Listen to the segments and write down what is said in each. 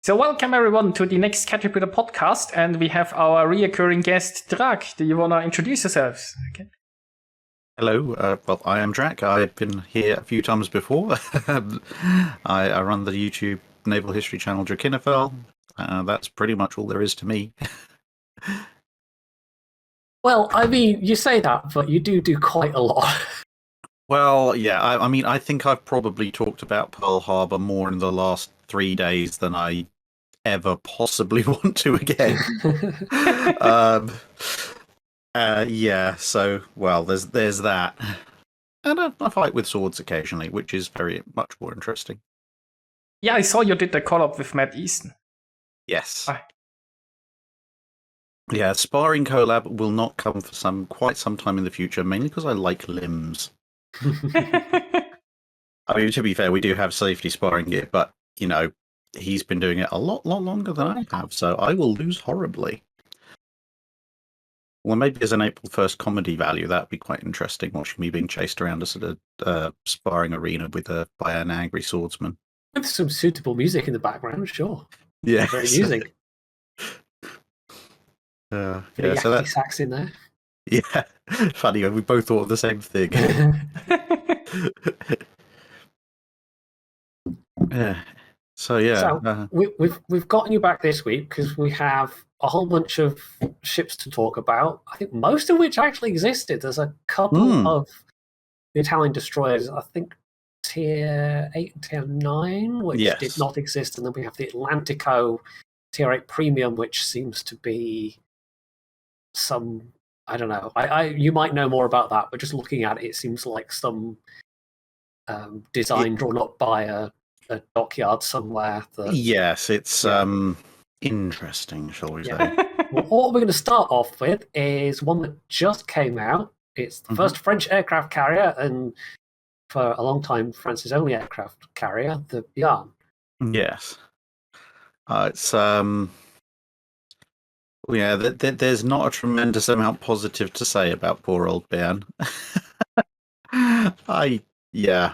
So welcome everyone to the next Catributor podcast, and we have our reoccurring guest, Drac. Do you want to introduce yourselves? Okay. Hello, well, I am Drac. I've been here a few times before. I run the YouTube naval history channel Drachinifel. That's pretty much all there is to me. Well, I mean, you say that, but you do quite a lot. Well, yeah, I mean, I think I've probably talked about Pearl Harbor more in the last 3 days than I ever possibly want to again. Yeah, so, well, there's that. And I fight with swords occasionally, which is very much more interesting. Yeah, I saw you did the collab with Matt Easton. Yes. Yeah, sparring collab will not come for quite some time in the future, mainly because I like limbs. I mean, to be fair, we do have safety sparring gear, but, you know, he's been doing it a lot longer than I have, so I will lose horribly. Well, maybe as an April 1st comedy value, that would be quite interesting, watching me being chased around a sort of sparring arena by an angry swordsman. With some suitable music in the background, sure. Yeah. Very amusing. Yeah, so that sax in there. Yeah, funny. We both thought of the same thing. Yeah. So yeah. So we've gotten you back this week because we have a whole bunch of ships to talk about. I think most of which actually existed. There's a couple of the Italian destroyers. I think Tier 8 and Tier 9, which did not exist, and then we have the Atlanticó Tier 8 Premium, which seems to be some, I don't know. You might know more about that, but just looking at it, it seems like some design drawn up by a dockyard somewhere. Yes, it's interesting, shall we say. Well, what we're going to start off with is one that just came out. It's the first French aircraft carrier, and for a long time, France's only aircraft carrier, the Béarn. Yes. It's yeah, there's not a tremendous amount positive to say about poor old Béarn. Yeah.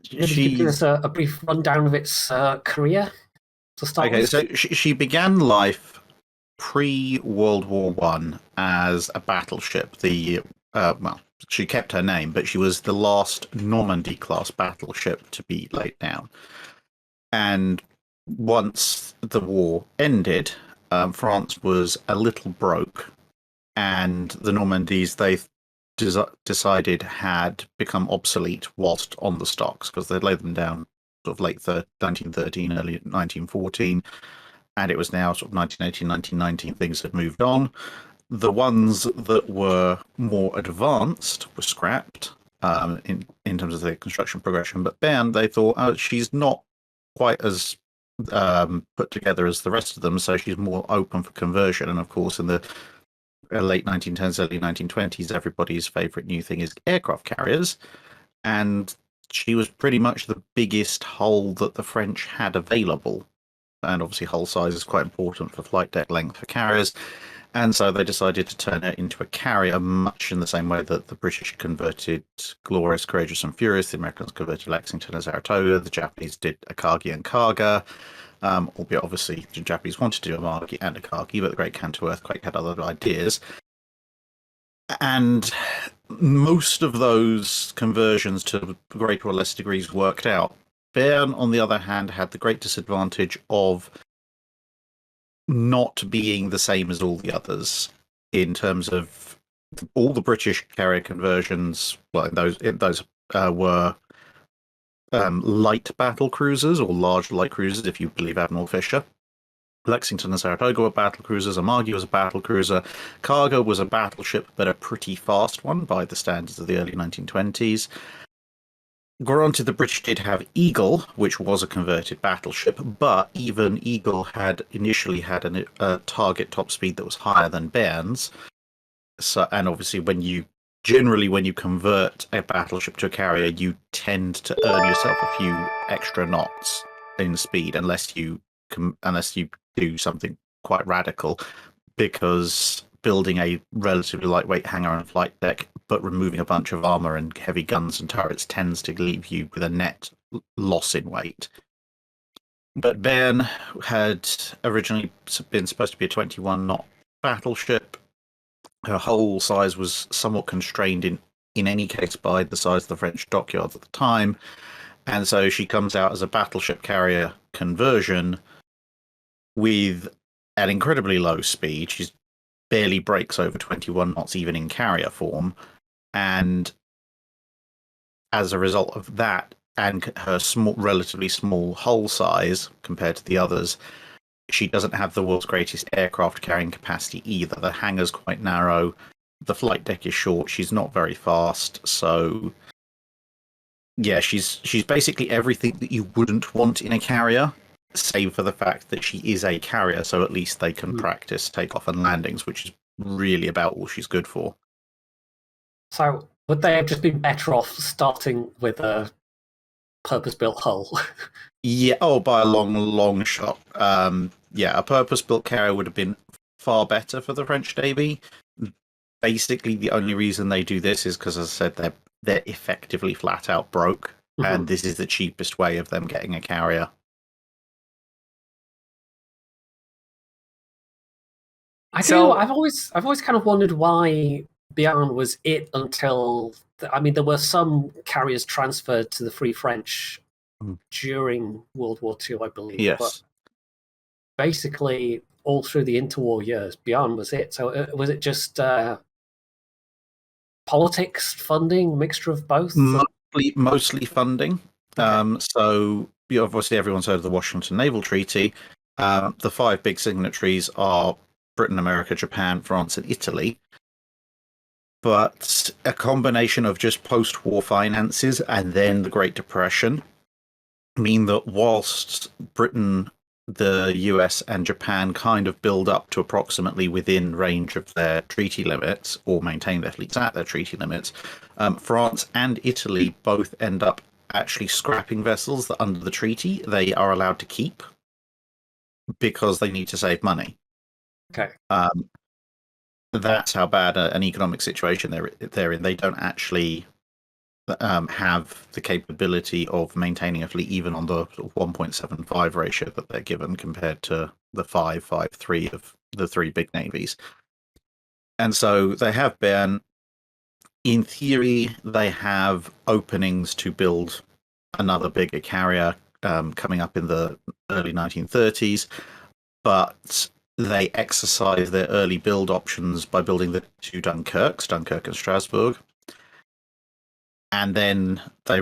She give us a brief rundown of its career to start with. So she began life pre-World War I as a battleship. Well, she kept her name, but she was the last Normandy-class battleship to be laid down. And once the war ended, France was a little broke, and the Normandies they decided had become obsolete whilst on the stocks because they'd laid them down sort of late 1913, early 1914, and it was now sort of 1918, 1919. Things had moved on. The ones that were more advanced were scrapped in terms of their construction progression. But Béarn, they thought, she's not quite as put together as the rest of them, so she's more open for conversion. And of course, in the late 1910s, early 1920s, everybody's favourite new thing is aircraft carriers. And she was pretty much the biggest hull that the French had available. And obviously hull size is quite important for flight deck length for carriers. And so they decided to turn it into a carrier, much in the same way that the British converted Glorious, Courageous and Furious, the Americans converted Lexington and Saratoga, the Japanese did Akagi and Kaga, albeit obviously the Japanese wanted to do Amagi and Akagi, but the Great Kanto earthquake had other ideas. And most of those conversions to greater or less degrees worked out. Béarn, on the other hand, had the great disadvantage of not being the same as all the others in terms of all the British carrier conversions. Well, those were light battle cruisers or large light cruisers, if you believe Admiral Fisher. Lexington and Saratoga were battle cruisers. Amagi was a battle cruiser. Kaga was a battleship, but a pretty fast one by the standards of the early 1920s. Granted, the British did have Eagle, which was a converted battleship, but even Eagle had initially had a target top speed that was higher than Béarn's. So, and obviously, when you convert a battleship to a carrier, you tend to earn yourself a few extra knots in speed, unless you do something quite radical, because building a relatively lightweight hangar and flight deck, but removing a bunch of armor and heavy guns and turrets tends to leave you with a net loss in weight. But Béarn had originally been supposed to be a 21-knot battleship. Her hull size was somewhat constrained in any case by the size of the French dockyards at the time, and so she comes out as a battleship carrier conversion with an incredibly low speed. She barely breaks over 21 knots even in carrier form, and as a result of that and her relatively small hull size compared to the others, she doesn't have the world's greatest aircraft carrying capacity either. The hangar's quite narrow, the flight deck is short, she's not very fast, so yeah, she's basically everything that you wouldn't want in a carrier, save for the fact that she is a carrier, so at least they can practice takeoff and landings, which is really about all she's good for. So would they have just been better off starting with a purpose-built hull? Yeah, by a long shot. Yeah, a purpose-built carrier would have been far better for the French Navy. Basically, the only reason they do this is because, as I said, they're effectively flat out broke, and this is the cheapest way of them getting a carrier. I've always kind of wondered why Béarn was it until. I mean, there were some carriers transferred to the Free French during World War II, I believe. Yes. But basically, all through the interwar years, Béarn was it. So was it just politics, funding, mixture of both? Mostly funding. Okay. So obviously everyone's heard of the Washington Naval Treaty. The 5 big signatories are Britain, America, Japan, France, and Italy. But a combination of just post-war finances and then the Great Depression mean that whilst Britain, the US, and Japan kind of build up to approximately within range of their treaty limits, or maintain their fleets at their treaty limits, France and Italy both end up actually scrapping vessels that under the treaty they are allowed to keep because they need to save money. Okay. That's how bad an economic situation they're in. They don't actually have the capability of maintaining a fleet even on the 1.75 ratio that they're given compared to the 5.53 of the 3 big navies. And so they have Béarn. In theory, they have openings to build another bigger carrier coming up in the early 1930s, but they exercise their early build options by building the 2 Dunkirk and Strasbourg. And then they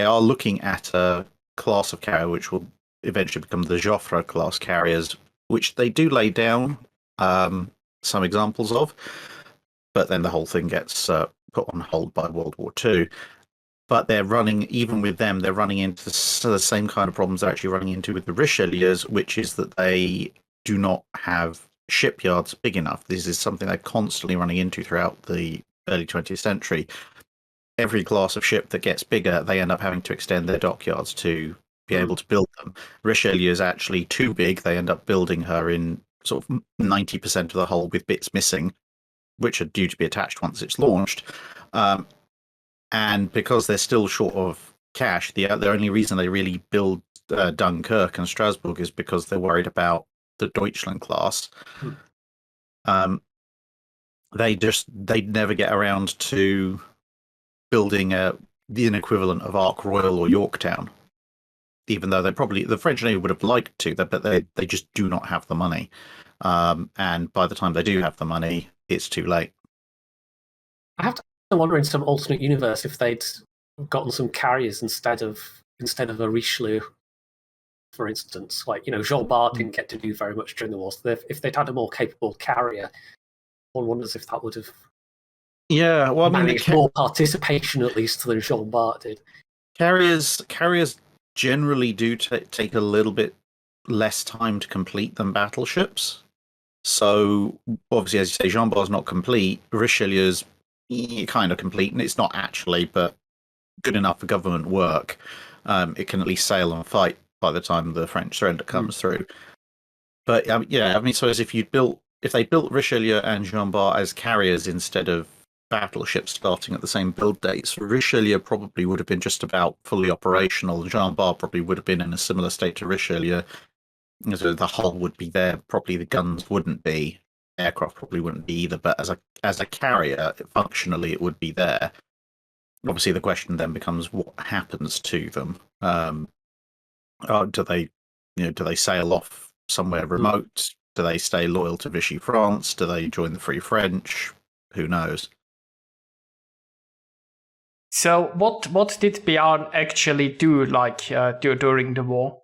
are looking at a class of carrier which will eventually become the Joffre class carriers, which they do lay down some examples of, but then the whole thing gets put on hold by World War II. But even with them, they're running into the same kind of problems they're actually running into with the Richelieus, which is that they do not have shipyards big enough. This is something they're constantly running into throughout the early 20th century. Every class of ship that gets bigger, they end up having to extend their dockyards to be able to build them. Richelieu is actually too big. They end up building her in sort of 90% of the hull with bits missing, which are due to be attached once it's launched. And because they're still short of cash, the only reason they really build Dunkirk and Strasbourg is because they're worried about the Deutschland class. They'd never get around to building the equivalent of Ark Royal or Yorktown, even though the French Navy would have liked to, but they just do not have the money. And by the time they do have the money, it's too late. I have to wonder in some alternate universe if they'd gotten some carriers instead of a Richelieu, for instance. Like, Jean Bart didn't get to do very much during the war. So if they'd had a more capable carrier, one wonders if that would have managed more participation at least than Jean Bart did. Carriers generally do take a little bit less time to complete than battleships. So obviously, as you say, Jean Bart's not complete. Richelieu's kind of complete, and it's not actually, but good enough for government work. It can at least sail and fight by the time the French surrender comes through. But so as if they built Richelieu and Jean Bart as carriers instead of battleships starting at the same build dates, Richelieu probably would have been just about fully operational, and Jean Bart probably would have been in a similar state to Richelieu. So the hull would be there, probably the guns wouldn't be, aircraft probably wouldn't be either, but as a carrier, functionally it would be there. Obviously, the question then becomes what happens to them. Do they sail off somewhere remote? Do they stay loyal to Vichy France? Do they join the Free French? Who knows? So what did Béarn actually do during the war?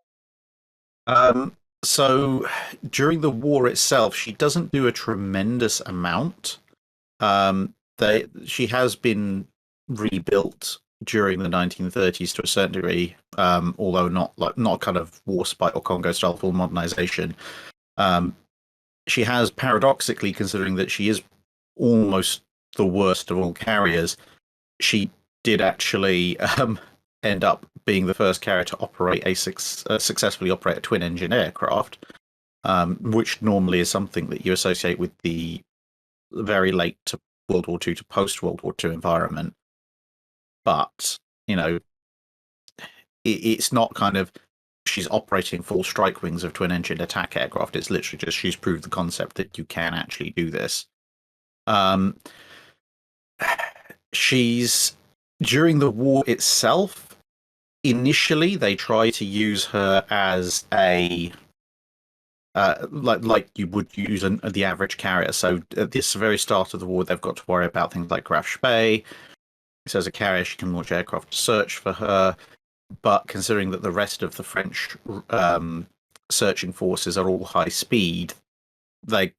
So during the war itself, she doesn't do a tremendous amount. She has been rebuilt during the 1930s to a certain degree, although not kind of Warspite or Congo style full modernization. She has, paradoxically, considering that she is almost the worst of all carriers, she did actually end up being the first carrier to operate successfully operate a twin-engine aircraft, which normally is something that you associate with the very late to World War II to post-World War II environment. But, it's not kind of she's operating full strike wings of twin-engine attack aircraft. It's literally just she's proved the concept that you can actually do this. She's during the war itself. Initially, they try to use her as a like you would use the average carrier. So at this very start of the war, they've got to worry about things like Graf Spee. So as a carrier, she can launch aircraft to search for her. But considering that the rest of the French searching forces are all high speed, they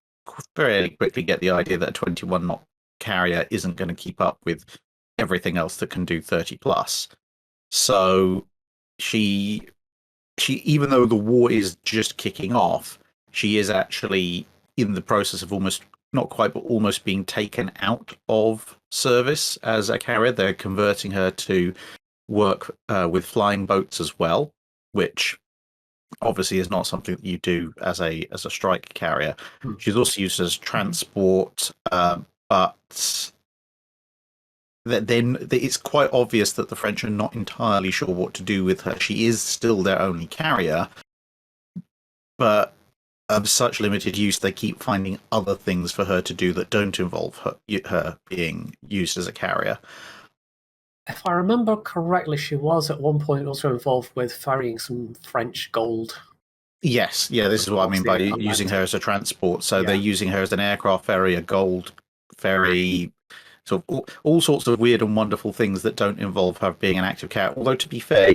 very quickly get the idea that a 21 knot carrier isn't going to keep up with everything else that can do 30 plus. So she even though the war is just kicking off, she is actually in the process of almost not quite, but almost being taken out of service as a carrier. They're converting her to work with flying boats as well, which obviously is not something that you do as a strike carrier. She's also used as transport, but then it's quite obvious that the French are not entirely sure what to do with her. She is still their only carrier, but of such limited use, they keep finding other things for her to do that don't involve her being used as a carrier. If I remember correctly, she was at one point also involved with ferrying some French gold. Yes, yeah, this is what I mean by using her as a transport. So they're using her as an aircraft ferry, a gold ferry, sort of all sorts of weird and wonderful things that don't involve her being an active carrier. Although, to be fair,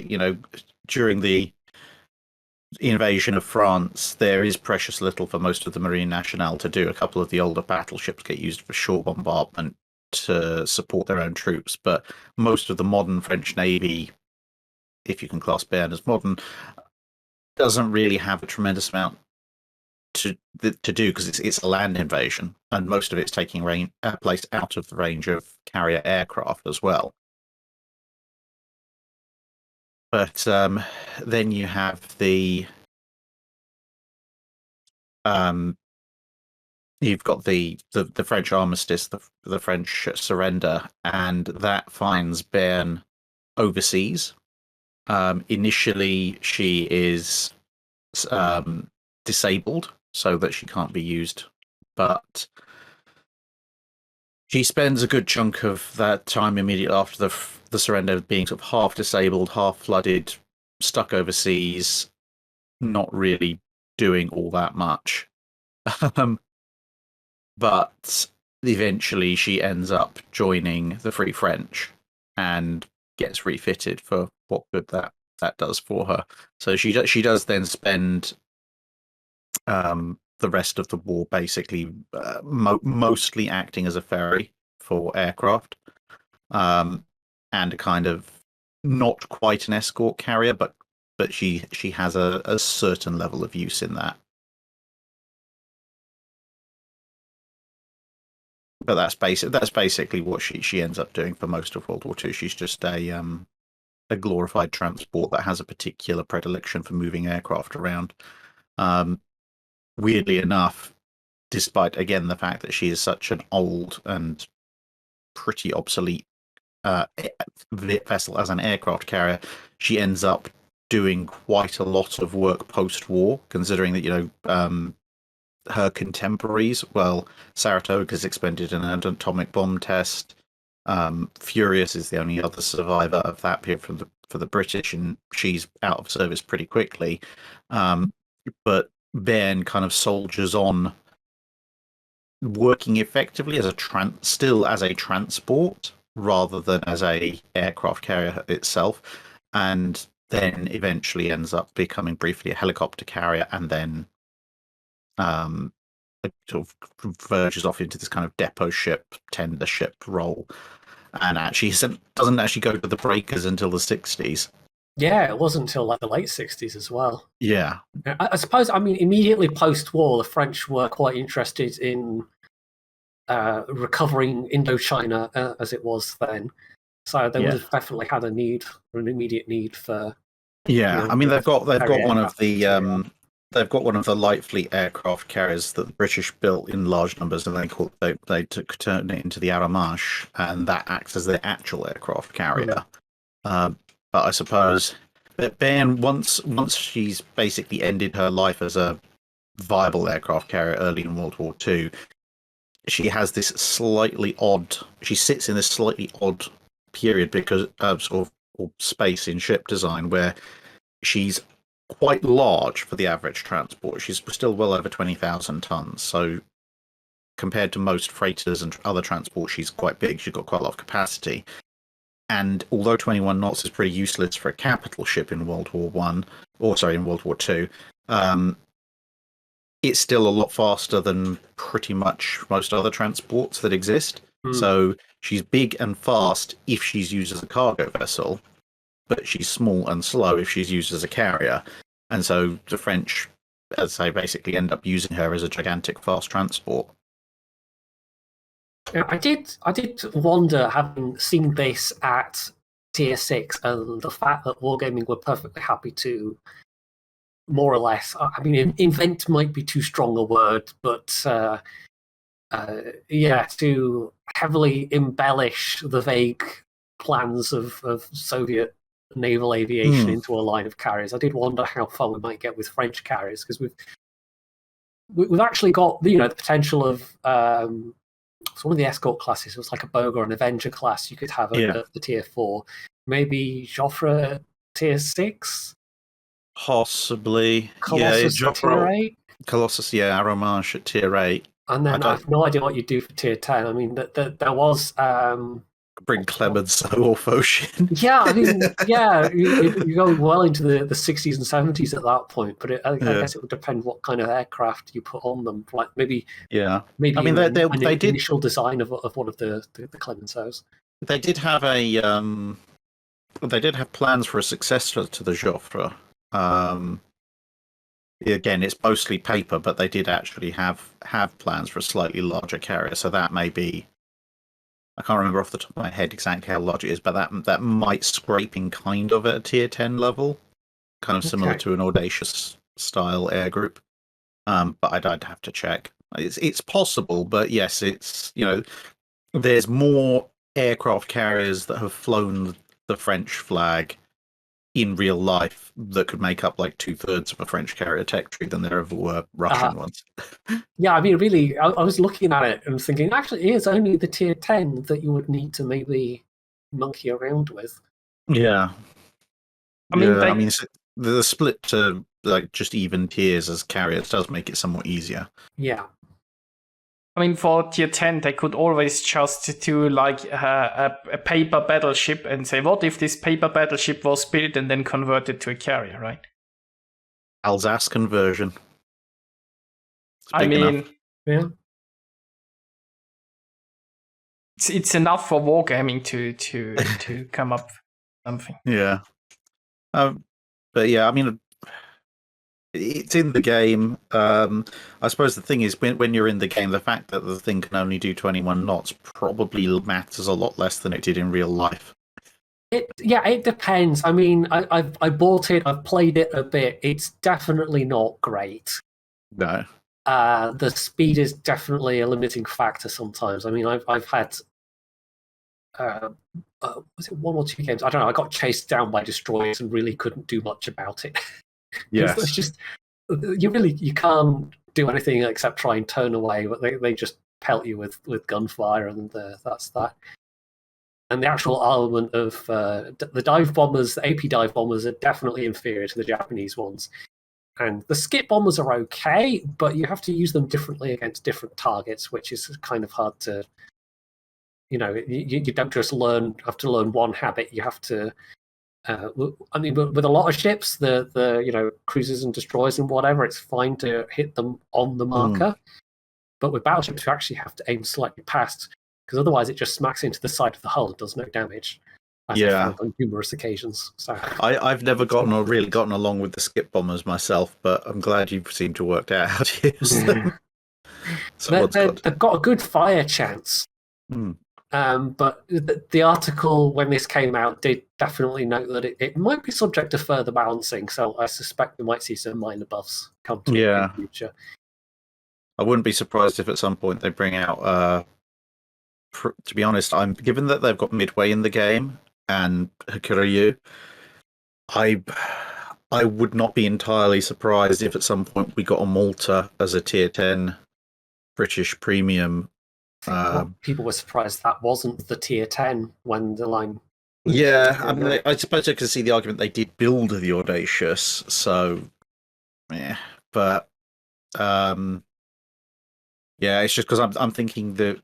during the invasion of France, there is precious little for most of the Marine Nationale to do. A couple of the older battleships get used for shore bombardment to support their own troops, but most of the modern French Navy, if you can class Béarn as modern, doesn't really have a tremendous amount to do because it's a land invasion, and most of it's taking place out of the range of carrier aircraft as well. But then you have you've got the French armistice, the French surrender, and that finds Béarn overseas. Initially, she is disabled so that she can't be used, but she spends a good chunk of that time immediately after the surrender being sort of half disabled, half flooded, stuck overseas, not really doing all that much. But eventually she ends up joining the Free French and gets refitted for what good that does for her. So she does then spend the rest of the war basically mostly acting as a ferry for aircraft, and a kind of not quite an escort carrier, but she has a certain level of use in that. But that's basically what she ends up doing for most of World War II. She's just a glorified transport that has a particular predilection for moving aircraft around. Weirdly enough, despite again the fact that she is such an old and pretty obsolete vessel as an aircraft carrier, she ends up doing quite a lot of work post-war, considering that, her contemporaries, well, Saratoga's expended in an atomic bomb test. Furious is the only other survivor of that period for the British, and she's out of service pretty quickly. But Béarn kind of soldiers on, working effectively as still as a transport rather than as a aircraft carrier itself, and then eventually ends up becoming briefly a helicopter carrier, and then it sort of verges off into this kind of depot ship, tender ship role, and actually doesn't actually go to the breakers until the 60s. Yeah, it wasn't until like the late 60s as well. Yeah. I suppose, immediately post-war, the French were quite interested in recovering Indochina as it was then. So they would have definitely had an immediate need for. Yeah, they've got one of the they've got one of the light fleet aircraft carriers that the British built in large numbers, and they turned it into the Armage, and that acts as their actual aircraft carrier. But I suppose that Béarn, once she's basically ended her life as a viable aircraft carrier early in World War II, she has this slightly odd. She sits in this slightly odd period because of space in ship design where she's quite large for the average transport. She's still well over 20,000 tons. So compared to most freighters and other transport, she's quite big. She's got quite a lot of capacity. And although 21 knots is pretty useless for a capital ship in World War II, it's still a lot faster than pretty much most other transports that exist. So she's big and fast if she's used as a cargo vessel, but she's small and slow if she's used as a carrier. And so the French, as I say, basically end up using her as a gigantic fast transport. I did wonder, having seen this at Tier 6 and the fact that Wargaming were perfectly happy to, more or less, invent might be too strong a word, but to heavily embellish the vague plans of Soviet naval aviation into a line of carriers. I did wonder how far we might get with French carriers, because we've actually got the potential of one of the escort classes was like a Boga or an Avenger class you could have at the Tier 4. Maybe Joffre Tier 6? Possibly. Colossus at Tier 8? Colossus, Aromage at Tier 8. And then I have no idea what you'd do for Tier 10. There was... Bring Clemenceau off ocean. You're going well into the 60s and 70s at that point, but I guess it would depend what kind of aircraft you put on them. Like maybe they did initial design of one of the Clemenceaus. They did have plans for a successor to the Joffre. Again, it's mostly paper, but they did actually have plans for a slightly larger carrier. So that may be. I can't remember off the top of my head exactly how large it is, but that might scraping kind of at a Tier 10 level, kind of similar to an Audacious style air group. But I'd have to check. It's possible, but yes, it's there's more aircraft carriers that have flown the French flag in real life that could make up like 2/3 of a French carrier tech tree than there ever were Russian ones. Really, I was looking at it and thinking, actually, it is only the Tier 10 that you would need to maybe monkey around with. Yeah. The split to like just even tiers as carriers does make it somewhat easier. Yeah. For Tier 10, they could always just do like a paper battleship and say, what if this paper battleship was built and then converted to a carrier, right? Alsace conversion. Yeah. It's enough for Wargaming to come up with something. Yeah. But yeah, it's in the game. I suppose the thing is, when you're in the game, the fact that the thing can only do 21 knots probably matters a lot less than it did in real life. It depends. I bought it. I've played it a bit. It's definitely not great. No. The speed is definitely a limiting factor sometimes. I've had was it 1 or 2 games? I don't know. I got chased down by destroyers and really couldn't do much about it. Yes. It's just you can't do anything except try and turn away, but they just pelt you with gunfire, and that's that. And the actual armament of the dive bombers, the AP dive bombers, are definitely inferior to the Japanese ones. And the skip bombers are okay, but you have to use them differently against different targets, which is kind of hard to. You don't just have to learn one habit. You have to. I mean, with a lot of ships, the cruisers and destroyers and whatever, it's fine to hit them on the marker. But with battleships, you actually have to aim slightly past, because otherwise it just smacks into the side of the hull and does no damage. As I found on numerous occasions. So I've never really gotten along with the skip bombers myself, but I'm glad you seem to work out how to use them. They've got a good fire chance. But the article, when this came out, did definitely note that it might be subject to further balancing, so I suspect we might see some minor buffs come to it in the future. I wouldn't be surprised if at some point they bring out... to be honest, given that they've got Midway in the game and Hakuryu, I would not be entirely surprised if at some point we got a Malta as a tier 10 British premium. People were surprised that wasn't the tier 10 when the line. Yeah, I mean, I suppose I can see the argument they did build the Audacious, so yeah, but it's just because I'm thinking that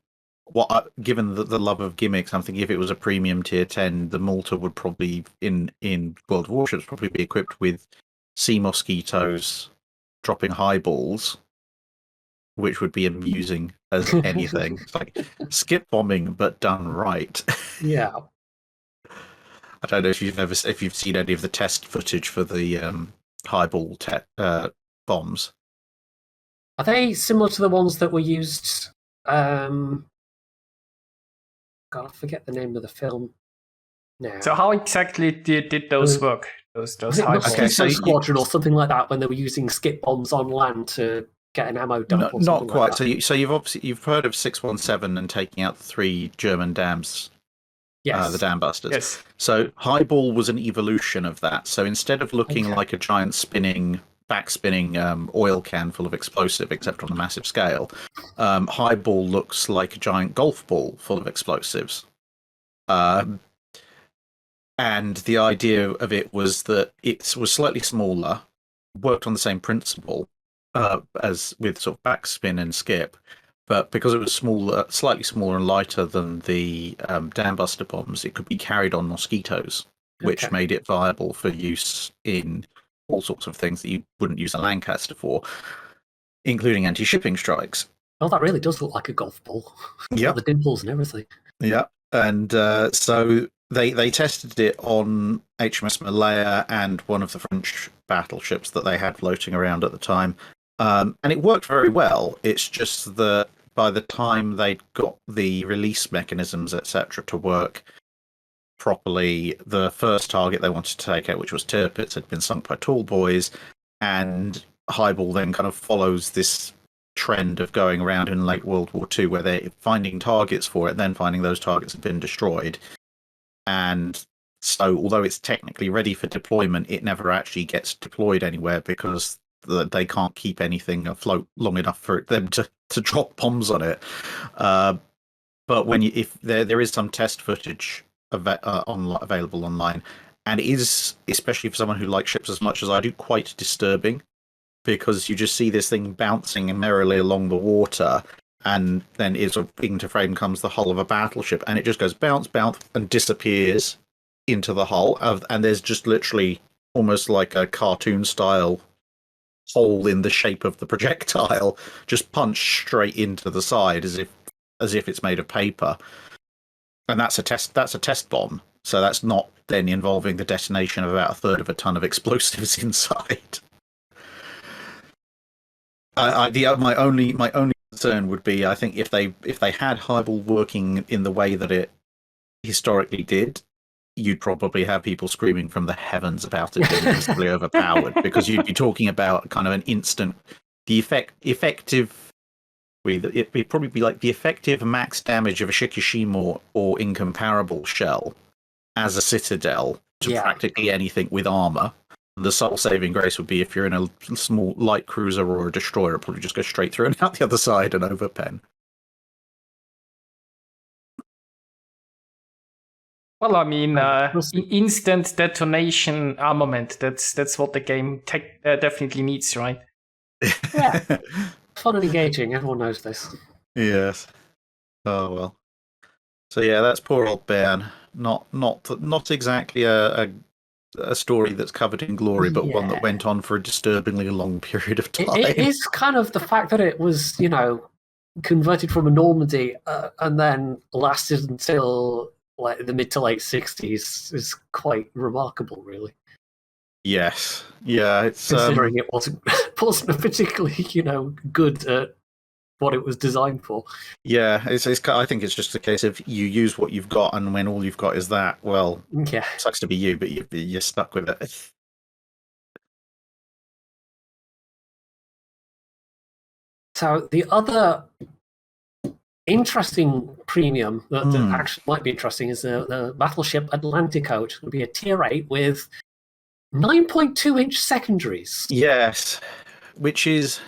given the love of gimmicks, I'm thinking if it was a premium tier 10, the Malta would probably in World Warships probably be equipped with sea mosquitoes dropping highballs, which would be amusing as anything. It's like skip bombing, but done right. Yeah. I don't know if you've seen any of the test footage for the highball bombs. Are they similar to the ones that were used? God, I forget the name of the film now. So how exactly did those work? Those Mosquito Squadron or something like that, when they were using skip bombs on land to get an ammo dump. Not quite. Like so you've heard of 617 and taking out the 3 German dams. Yes. The dam busters. Yes. So Highball was an evolution of that. So instead of looking like a giant back-spinning oil can full of explosive, except on a massive scale, Highball looks like a giant golf ball full of explosives. And the idea of it was that it was slightly smaller, worked on the same principle as with sort of backspin and skip, but because it was slightly smaller and lighter than the dam buster bombs, it could be carried on mosquitoes, which made it viable for use in all sorts of things that you wouldn't use a Lancaster for, including anti-shipping strikes. Oh, that really does look like a golf ball. Yeah, the dimples and everything. Yeah, and so they tested it on HMS Malaya and one of the French battleships that they had floating around at the time, and it worked very well. It's just that by the time they'd got the release mechanisms, etc., to work properly, the first target they wanted to take out, which was Tirpitz, had been sunk by tall boys, and Highball then kind of follows this trend of going around in late World War II where they're finding targets for it, then finding those targets have been destroyed. And so although it's technically ready for deployment, it never actually gets deployed anywhere because they can't keep anything afloat long enough for them to drop bombs on it. But if there is some test footage available online, and it is, especially for someone who likes ships as much as I do, quite disturbing, because you just see this thing bouncing merrily along the water, and then into frame comes the hull of a battleship, and it just goes bounce, bounce, and disappears into the hull, and there's just literally almost like a cartoon-style hole in the shape of the projectile, just punched straight into the side as if it's made of paper. And that's a test bomb, so that's not then involving the detonation of about a third of a ton of explosives inside. My only concern would be, I think if they had Highball working in the way that it historically did, you'd probably have people screaming from the heavens about it being massively overpowered, because you'd be talking about kind of an instant, effective It'd probably be like the effective max damage of a Shikishima or incomparable shell as a citadel to practically anything with armor. The sole saving grace would be if you're in a small light cruiser or a destroyer, it'll probably just go straight through and out the other side and overpen. Well, I mean, instant detonation armament. That's what the game definitely needs, right? Yeah. Fun and engaging. Everyone knows this. Yes. Oh well. So yeah, that's poor old Béarn. Not exactly a story that's covered in glory, but one that went on for a disturbingly long period of time. It is kind of the fact that it was, converted from a Normandy and then lasted until like the mid to late 60s is quite remarkable, really. Yes. Yeah, it's considering it wasn't particularly, good at what it was designed for. Yeah, I think it's just a case of you use what you've got, and when all you've got is that, well, sucks to be you, but you're stuck with it. So the other interesting premium that actually might be interesting is the Battleship Atlantico, which is going to be a tier 8 with 9.2-inch secondaries. Yes, which is...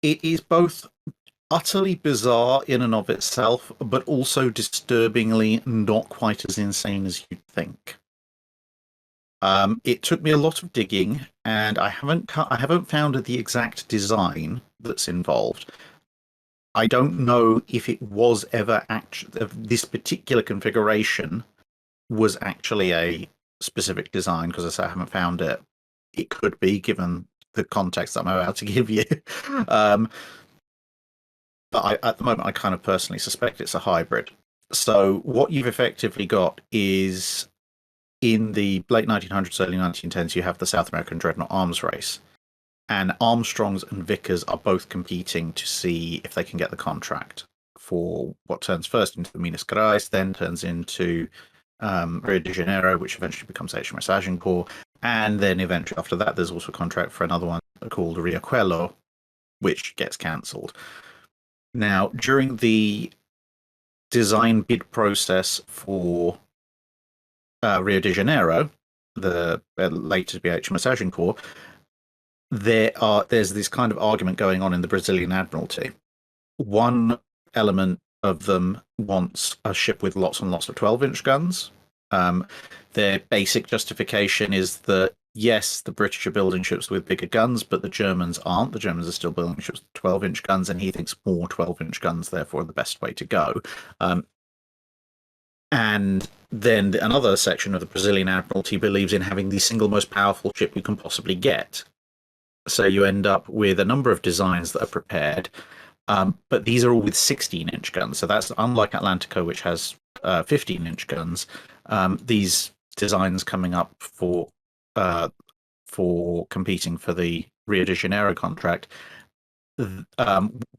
It is both utterly bizarre in and of itself, but also disturbingly not quite as insane as you'd think. It took me a lot of digging, and I haven't found the exact design that's involved. I don't know if it was ever this particular configuration was actually a specific design, because I haven't found it. It could be, given the context I'm about to give you. But at the moment, I kind of personally suspect it's a hybrid. So what you've effectively got is, in the late 1900s, early 1910s, you have the South American Dreadnought arms race. And Armstrongs and Vickers are both competing to see if they can get the contract for what turns first into the Minas Gerais, then turns into Rio de Janeiro, which eventually becomes HMS Agincourt. And then eventually after that, there's also a contract for another one called Riachuelo, which gets cancelled. Now, during the design bid process for Rio de Janeiro, the later to be HMS Agincourt, there's this kind of argument going on in the Brazilian Admiralty. One element of them wants a ship with lots and lots of 12-inch guns. Their basic justification is that, yes, the British are building ships with bigger guns, but the Germans aren't. The Germans are still building ships with 12-inch guns, and he thinks more 12-inch guns, therefore, are the best way to go. And then another section of the Brazilian Admiralty believes in having the single most powerful ship you can possibly get. So you end up with a number of designs that are prepared, but these are all with 16-inch guns. So that's unlike Atlanticó, which has 15-inch guns. These designs coming up for competing for the Rio de Janeiro contract.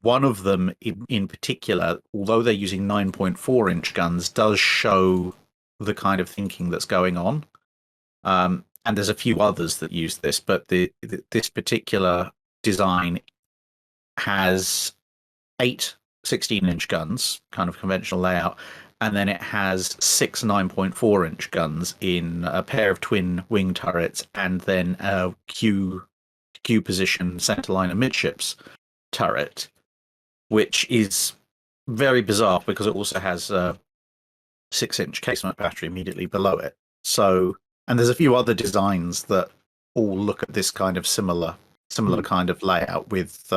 One of them in particular, although they're using 9.4-inch guns, does show the kind of thinking that's going on. And there's a few others that use this, but this particular design has 8 16-inch guns, kind of conventional layout, and then it has 6 9.4-inch guns in a pair of twin wing turrets, and then a Q position centerline amidships turret, which is very bizarre because it also has a 6-inch casement battery immediately below it. So, and there's a few other designs that all look at this kind of similar kind of layout with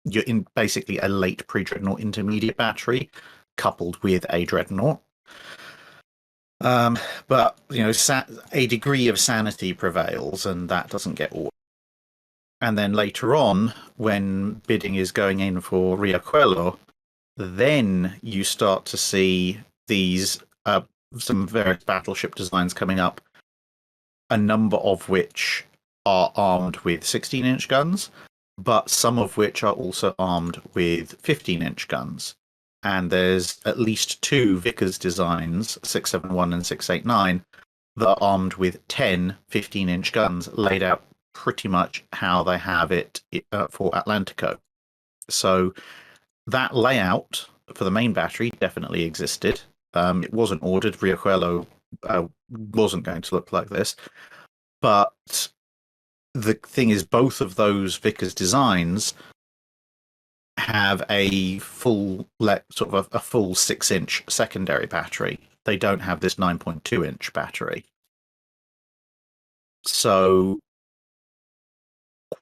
you're in basically a late pre-dreadnought intermediate battery coupled with a dreadnought. But a degree of sanity prevails, and that doesn't get ordered. And then later on, when bidding is going in for Riachuelo, then you start to see these some various battleship designs coming up, a number of which are armed with 16-inch guns, but some of which are also armed with 15-inch guns. And there's at least 2 Vickers designs, 671 and 689, that are armed with 10 15-inch guns laid out pretty much how they have it for Atlanticó. So that layout for the main battery definitely existed. It wasn't ordered. Riachuelo wasn't going to look like this. But the thing is, both of those Vickers designs have a full sort of a full 6-inch secondary battery. They don't have this 9.2-inch battery. So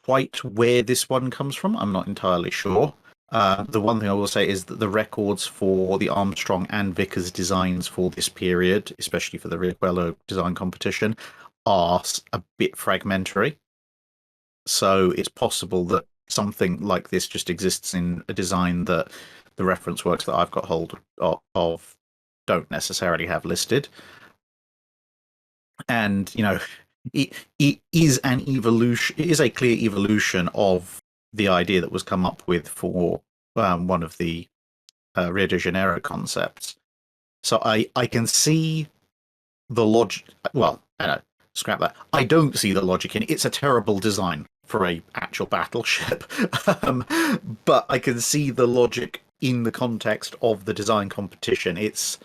quite where this one comes from, I'm not entirely sure. The one thing I will say is that the records for the Armstrong and Vickers designs for this period, especially for the Riachuelo design competition, are a bit fragmentary. So it's possible that something like this just exists in a design that the reference works that I've got hold of don't necessarily have listed. And, it is an evolution. It is a clear evolution of the idea that was come up with for one of the Rio de Janeiro concepts. So I can see the logic. Well, I know, scrap that. I don't see the logic in it. It's a terrible design for a actual battleship, but I can see the logic in the context of the design competition. It's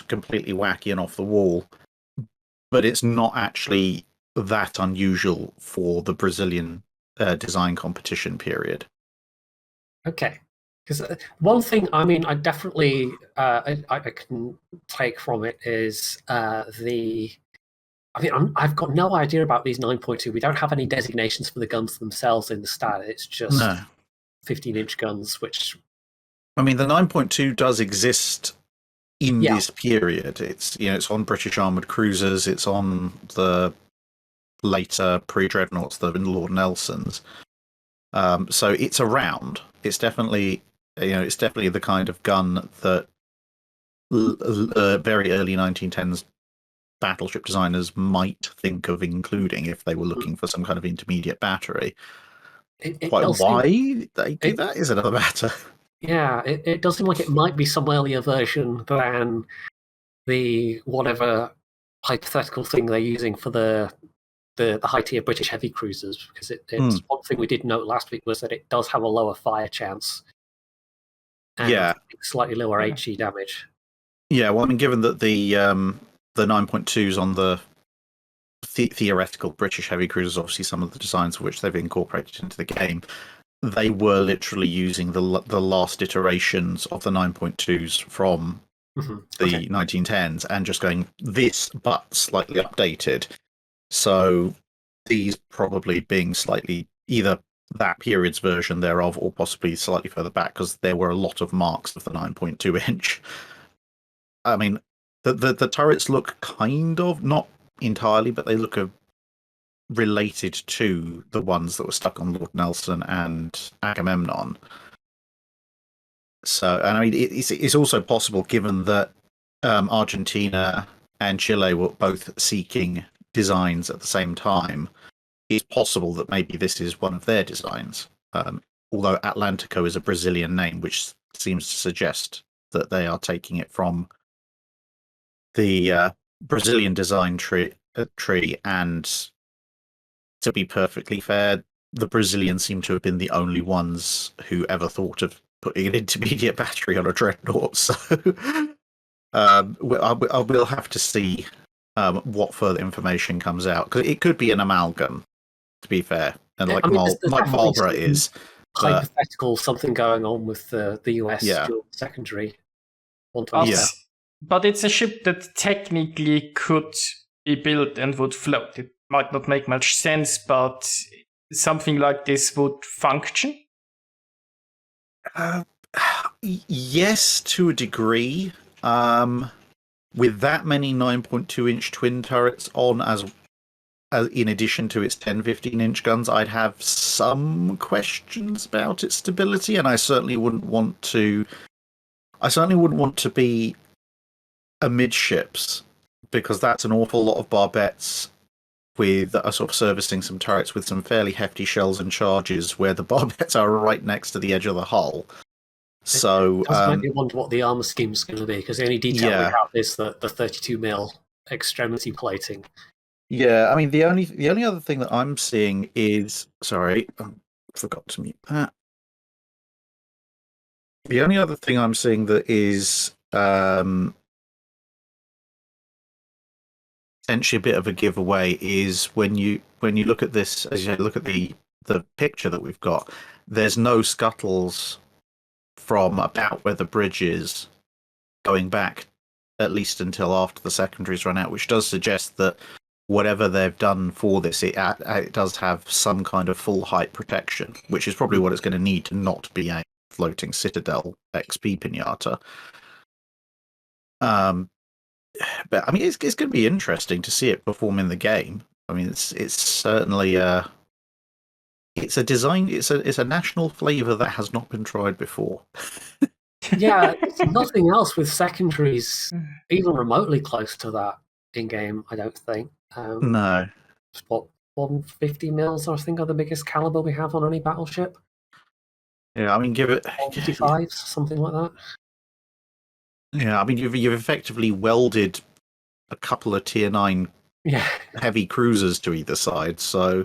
completely wacky and off the wall, but it's not actually that unusual for the Brazilian design competition period. Okay. Because one thing, I mean, I definitely I can take from it is I've got no idea about these 9.2. We don't have any designations for the guns themselves in the stat. It's just 15-inch guns, which... I mean, the 9.2 does exist in this period. It's it's on British armored cruisers. It's on the later pre-dreadnoughts, the Lord Nelsons. So it's around. It's definitely the kind of gun that very early 1910s battleship designers might think of including if they were looking for some kind of intermediate battery. Why they do that is another matter. Yeah, it does seem like it might be some earlier version than the whatever hypothetical thing they're using for the high tier British heavy cruisers, because it's one thing we did note last week was that it does have a lower fire chance. And slightly lower HE damage. Yeah, well, I mean, given that the 9.2s on the theoretical British heavy cruisers, obviously some of the designs of which they've incorporated into the game, they were literally using the last iterations of the 9.2s from the 1910s and just going this, but slightly updated. So these probably being slightly either that period's version thereof or possibly slightly further back, because there were a lot of marks of the 9.2-inch. I mean, the turrets look kind of, not entirely, but they look related to the ones that were stuck on Lord Nelson and Agamemnon. So, and I mean, it's also possible, given that Argentina and Chile were both seeking designs at the same time, it's possible that maybe this is one of their designs. Although Atlanticó is a Brazilian name, which seems to suggest that they are taking it from the Brazilian design tree. And to be perfectly fair, the Brazilians seem to have been the only ones who ever thought of putting an intermediate battery on a dreadnought. So I will have to see what further information comes out, because it could be an amalgam, to be fair, and like Marlborough is hypothetical something going on with the US dual secondary 127. But it's a ship that technically could be built and would float. It might not make much sense, but something like this would function. Yes, to a degree. With that many 9.2-inch twin turrets on, as in addition to its 10-15-inch guns, I'd have some questions about its stability, and I certainly wouldn't want to be amidships, because that's an awful lot of barbettes with sort of servicing some turrets with some fairly hefty shells and charges, where the barbettes are right next to the edge of the hull. So it does make me wonder what the armor scheme is going to be, because the only detail we have is the 32mm extremity plating. Yeah, I mean, the only other thing that I'm seeing is, sorry, I forgot to mute that. The only other thing I'm seeing that is potentially a bit of a giveaway is when you look at this, as you look at the picture that we've got, there's no scuttles from about where the bridge is going back at least until after the secondaries run out, which does suggest that whatever they've done for this, it does have some kind of full height protection, which is probably what it's going to need to not be a floating Citadel XP pinata. But I mean, it's going to be interesting to see it perform in the game. I mean, it's certainly it's a design, it's a national flavour that has not been tried before. Yeah, it's nothing else with secondaries even remotely close to that in game. I don't think. No. What 150 mils, I think, are the biggest caliber we have on any battleship. Yeah, I mean, give it 55s, something like that. Yeah, I mean, you've effectively welded a couple of tier 9 heavy cruisers to either side, so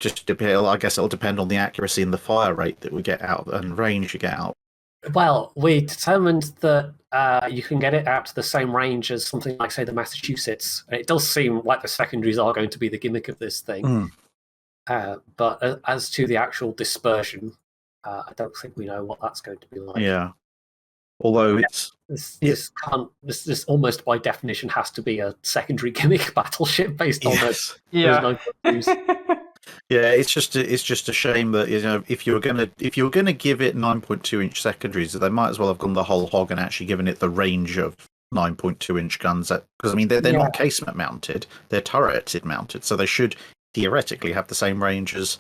just I guess it'll depend on the accuracy and the fire rate that we get out and range you get out. Well, we determined that you can get it out to the same range as something like, say, the Massachusetts. It does seem like the secondaries are going to be the gimmick of this thing. But as to the actual dispersion, I don't think we know what that's going to be like. Yeah. Although this almost by definition has to be a secondary gimmick battleship based on this. Yeah. Yeah, it's just a shame that, you know, if you're gonna give it 9.2-inch secondaries, they might as well have gone the whole hog and actually given it the range of 9.2-inch guns. Because I mean, they're not casement mounted; they're turreted mounted, so they should theoretically have the same range as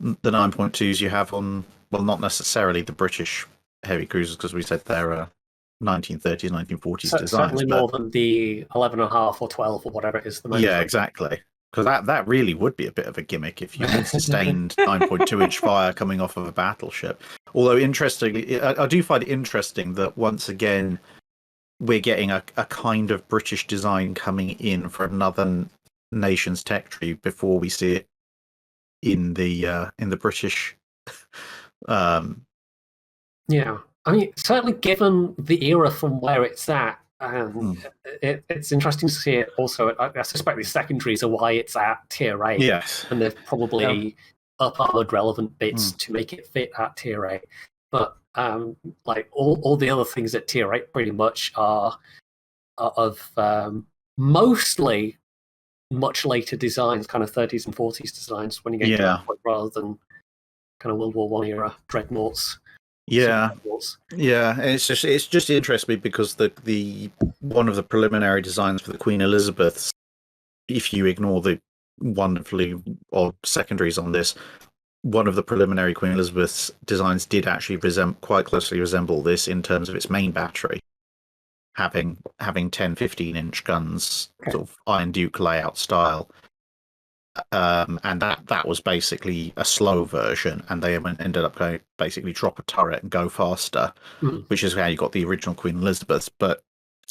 the 9.2s you have on. Well, not necessarily the British heavy cruisers, because we said they're 1930s, 1940s designs. Certainly more than the 11.5 or 12 or whatever it is. Yeah, exactly. Because that really would be a bit of a gimmick if you had sustained 9.2-inch fire coming off of a battleship. Although, interestingly, I do find it interesting that once again we're getting a kind of British design coming in for another nation's tech tree before we see it in the British. Yeah, I mean, certainly given the era from where it's at. It's interesting to see it also. I suspect the secondaries are why it's at tier 8. Yes. And they've probably up-armored relevant bits to make it fit at tier 8. But like all the other things at tier 8 pretty much are of mostly much later designs, kind of 30s and 40s designs when you get to that point, rather than kind of World War I era dreadnoughts. Yeah, and it's just interesting me because the one of the preliminary designs for the Queen Elizabeths, if you ignore the wonderfully odd secondaries on this, one of the preliminary Queen Elizabeth's designs did actually quite closely resemble this in terms of its main battery, having 10-15-inch guns, sort of Iron Duke layout style. And that was basically a slow version, and they ended up going basically drop a turret and go faster, which is how you got the original Queen Elizabeth. But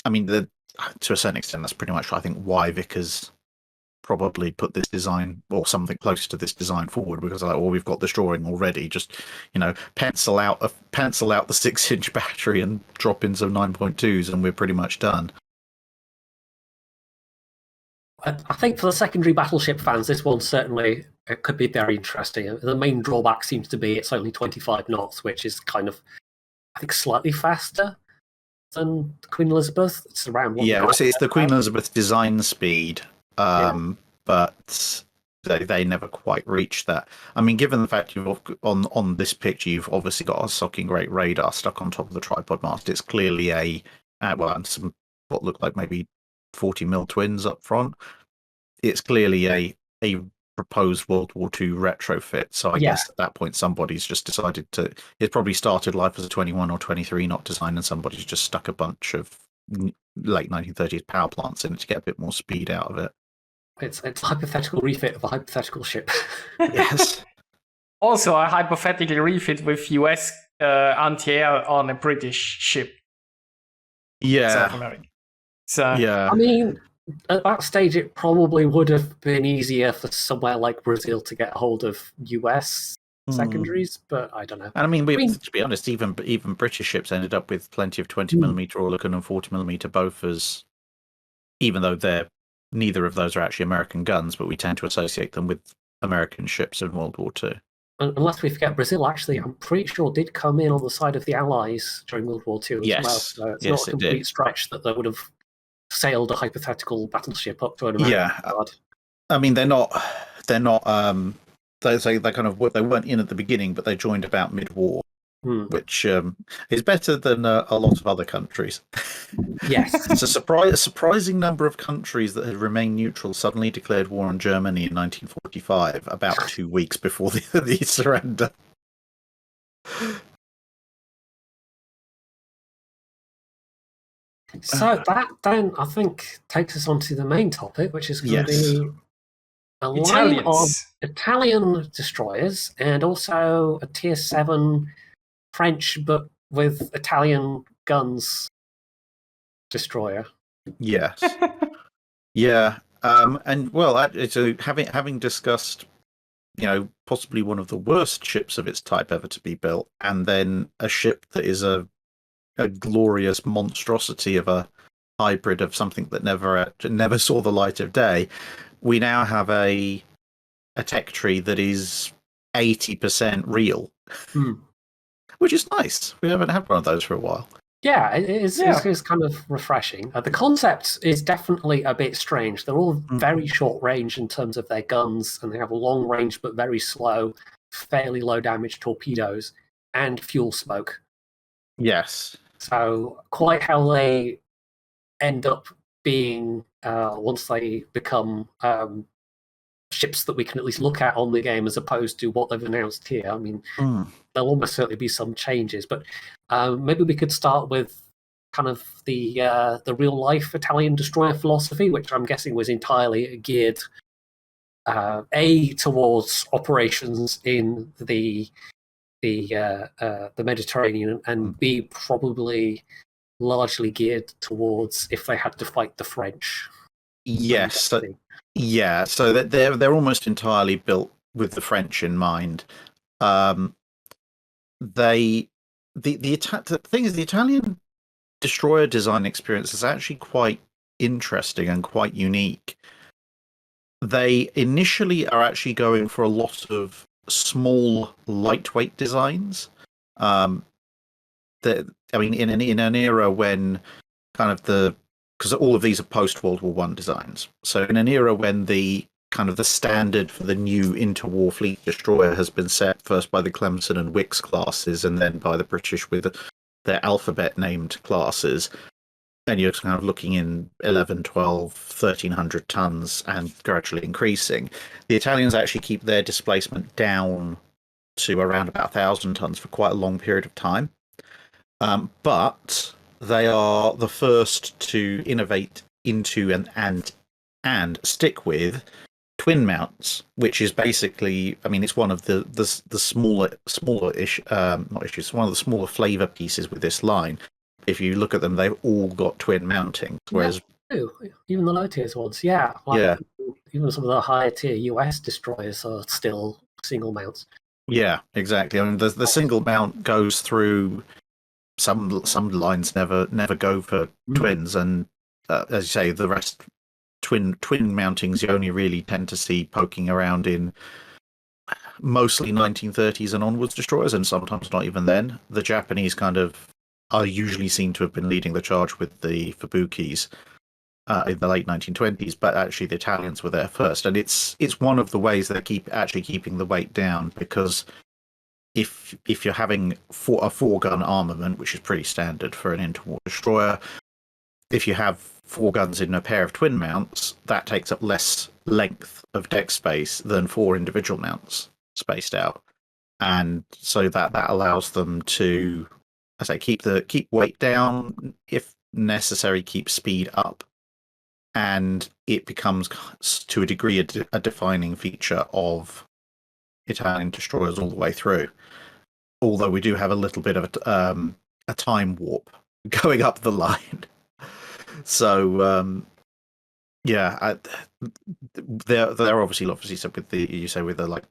I mean, to a certain extent, that's pretty much I think why Vickers probably put this design or something close to this design forward, because like, well, we've got this drawing already. Just pencil out the 6-inch battery and drop in some 9.2s, and we're pretty much done. I think for the secondary battleship fans, this one certainly could be very interesting. The main drawback seems to be it's only 25 knots, which is kind of, I think, slightly faster than the Queen Elizabeth. It's around it's the Queen Elizabeth design speed, but they never quite reached that. I mean, given the fact you've on this picture, you've obviously got a socking great radar stuck on top of the tripod mast. It's clearly and some what look like maybe 40mm twins up front. It's clearly a proposed World War II retrofit. So I guess at that point somebody's just decided to. It probably started life as a 21 or 23 knot design, and somebody's just stuck a bunch of late 1930s power plants in it to get a bit more speed out of it. It's a hypothetical refit of a hypothetical ship. Yes. Also, a hypothetical refit with US anti-air on a British ship. Yeah. South America. So yeah. I mean, at that stage, it probably would have been easier for somewhere like Brazil to get hold of US secondaries, but I don't know. And I mean, to be honest, even British ships ended up with plenty of 20mm Oerlikon and 40mm Bofors, even though neither of those are actually American guns, but we tend to associate them with American ships in World War II. Unless we forget, Brazil actually, I'm pretty sure, did come in on the side of the Allies during World War II as well. So it's not a complete stretch that they would have sailed a hypothetical battleship up to an American guard. I mean, they're not. They weren't in at the beginning, but they joined about mid-war, which is better than a lot of other countries. Yes. It's a surprising number of countries that had remained neutral suddenly declared war on Germany in 1945, about 2 weeks before the surrender. So that then, I think, takes us on to the main topic, which is going to be a line of Italian destroyers and also a Tier 7 French, but with Italian guns destroyer. Yes. Yeah. And well, so having discussed, possibly one of the worst ships of its type ever to be built, and then a ship that is a glorious monstrosity of a hybrid of something that never saw the light of day, we now have a tech tree that is 80% real, which is nice. We haven't had one of those for a while. Yeah, it is kind of refreshing. The concept is definitely a bit strange. They're all very short range in terms of their guns, and they have long range but very slow, fairly low damage torpedoes and fuel smoke. Yes. So quite how they end up being once they become ships that we can at least look at on the game, as opposed to what they've announced here. I mean, there'll almost certainly be some changes, but maybe we could start with kind of the real life Italian destroyer philosophy, which I'm guessing was entirely geared towards operations in the Mediterranean, and B, probably largely geared towards if they had to fight the French. Yes. So that they're almost entirely built with the French in mind. The thing is, the Italian destroyer design experience is actually quite interesting and quite unique. They initially are actually going for a lot of small, lightweight designs. In an era when kind of because all of these are post World War I designs. So in an era when the kind of the standard for the new interwar fleet destroyer has been set first by the Clemson and Wicks classes, and then by the British with their alphabet named classes, and you're kind of looking in 11, 12, 1,300 tons and gradually increasing. The Italians actually keep their displacement down to around about 1,000 tons for quite a long period of time. But they are the first to innovate into and stick with twin mounts, which is basically, I mean, it's one of the smaller-ish, not issues, one of the smaller flavor pieces with this line. If you look at them, they've all got twin mounting, whereas even the low tier ones, even some of the higher tier US destroyers are still single mounts. Yeah, exactly. I mean, the single mount goes through. Some lines never go for twins, and as you say, the rest twin mountings you only really tend to see poking around in mostly 1930s and onwards destroyers, and sometimes not even then. The Japanese kind of are usually seen to have been leading the charge with the Fubukis in the late 1920s, but actually the Italians were there first, and it's one of the ways they're keeping the weight down, because if you're having a 4-gun armament, which is pretty standard for an interwar destroyer, if you have 4 guns in a pair of twin mounts, that takes up less length of deck space than 4 individual mounts spaced out, and so that allows them to, as I say, keep weight down, if necessary, keep speed up, and it becomes to a degree a defining feature of Italian destroyers all the way through. Although we do have a little bit of a time warp going up the line. So they're obviously so with the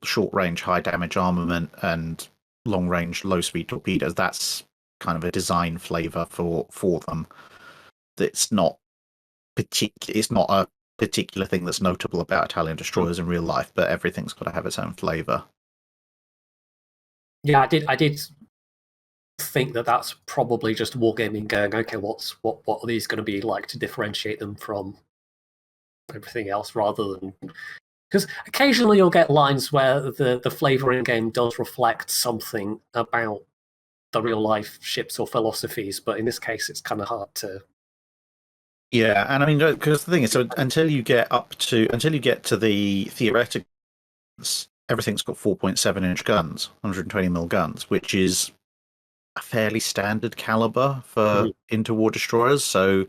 short range, high damage armament and long range, low speed torpedoes. That's kind of a design flavor for them. It's not It's not a particular thing that's notable about Italian destroyers in real life, but everything's got to have its own flavor. Yeah, I did think that that's probably just wargaming going, okay, what are these going to be like to differentiate them from everything else, rather than, because occasionally you'll get lines where the flavor in game does reflect something about the real life ships or philosophies, but in this case it's kind of hard to. Yeah, and I mean, because the thing is, so until you get to the theoretical, everything's got 4.7-inch guns, 120mm guns, which is a fairly standard caliber for interwar destroyers. So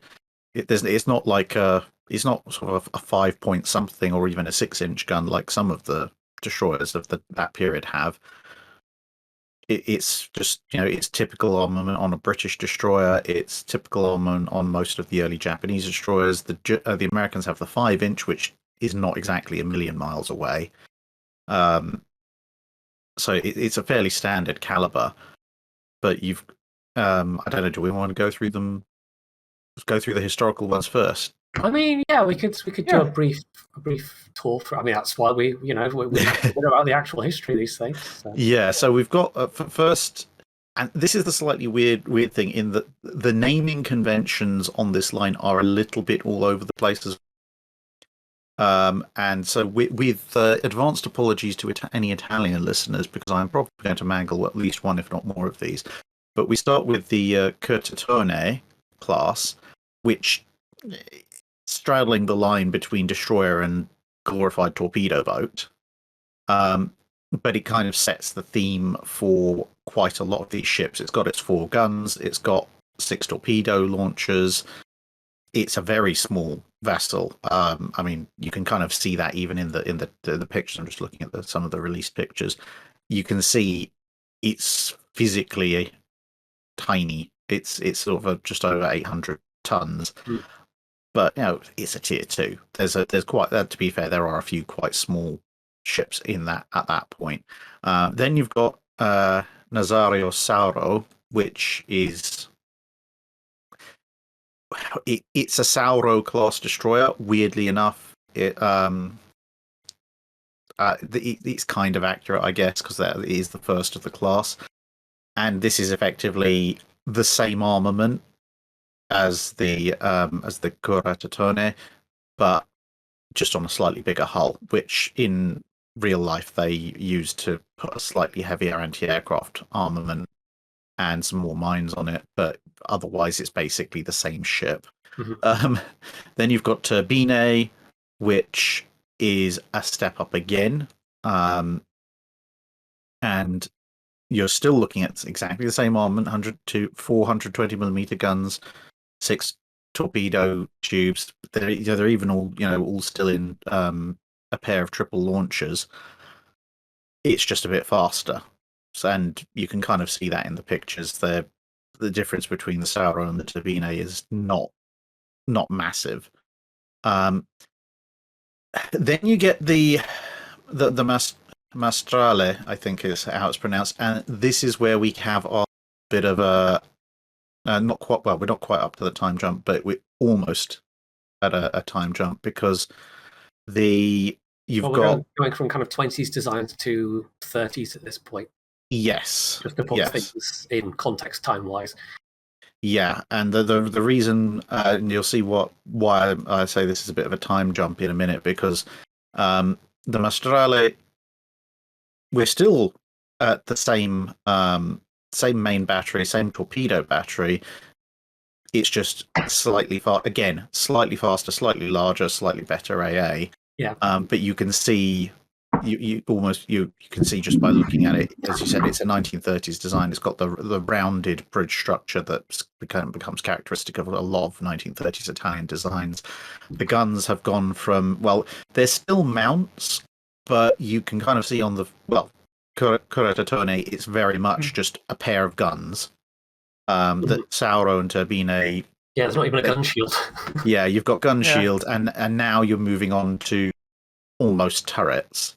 it's not like it's not sort of a 5-point something or even a 6-inch gun like some of the destroyers of that period have. It's just, it's typical armament on a British destroyer. It's typical armament on most of the early Japanese destroyers. The Americans have the 5-inch, which is not exactly a million miles away. So it's a fairly standard caliber. But I don't know. Do we want to go through them? Go through the historical ones first. I mean, yeah, we could do a brief tour. I mean, that's why we we have to know about the actual history of these things. So. Yeah, so we've got first, and this is the slightly weird thing in that the naming conventions on this line are a little bit all over the place and so with advanced apologies to any Italian listeners, because I'm probably going to mangle at least one, if not more, of these. But we start with the Curtatone class, which straddling the line between destroyer and glorified torpedo boat. But it kind of sets the theme for quite a lot of these ships. It's got its 4 guns, it's got 6 torpedo launchers. It's a very small vessel. I mean, you can kind of see that even in the pictures. I'm just looking at some of the released pictures. You can see it's physically tiny. It's sort of just over 800 tons. But it's a tier 2. There's quite, to be fair, there are a few quite small ships in that at that point. Then you've got Nazario Sauro, which is it's a Sauro class destroyer. Weirdly enough, it's kind of accurate, I guess, because that is the first of the class, and this is effectively the same armament as the Curtatone, but just on a slightly bigger hull, which in real life they used to put a slightly heavier anti-aircraft armament and some more mines on it, but otherwise it's basically the same ship. Then you've got Turbine, which is a step up again, and you're still looking at exactly the same armament: 100 to 420mm guns, 6 torpedo tubes. They're even all still in a pair of triple launchers. It's just a bit faster, and you can kind of see that in the pictures. The difference between the Sauro and the Turbine is not massive. Then you get the Maestrale, I think is how it's pronounced, and this is where we have our bit of a not quite, well, we're not quite up to the time jump, but we're almost at a time jump, because you've got going from kind of 20s designs to 30s at this point. Yes. Just to put things in context time-wise. Yeah, and the reason, and you'll see why I say this is a bit of a time jump in a minute, because the Maestrale, we're still at the same main battery, same torpedo battery. It's just slightly slightly faster, slightly larger, slightly better AA. Yeah. But you can see, you can see just by looking at it, as you said, it's a 1930s design. It's got the rounded bridge structure that becomes characteristic of a lot of 1930s Italian designs. The guns have gone from, well, they're still mounts, but you can kind of see on the, well, Curtatone, it's very much just a pair of guns. That Sauro and Turbine. Yeah, there's not even a gun shield. Yeah, you've got gun shield, and now you're moving on to almost turrets.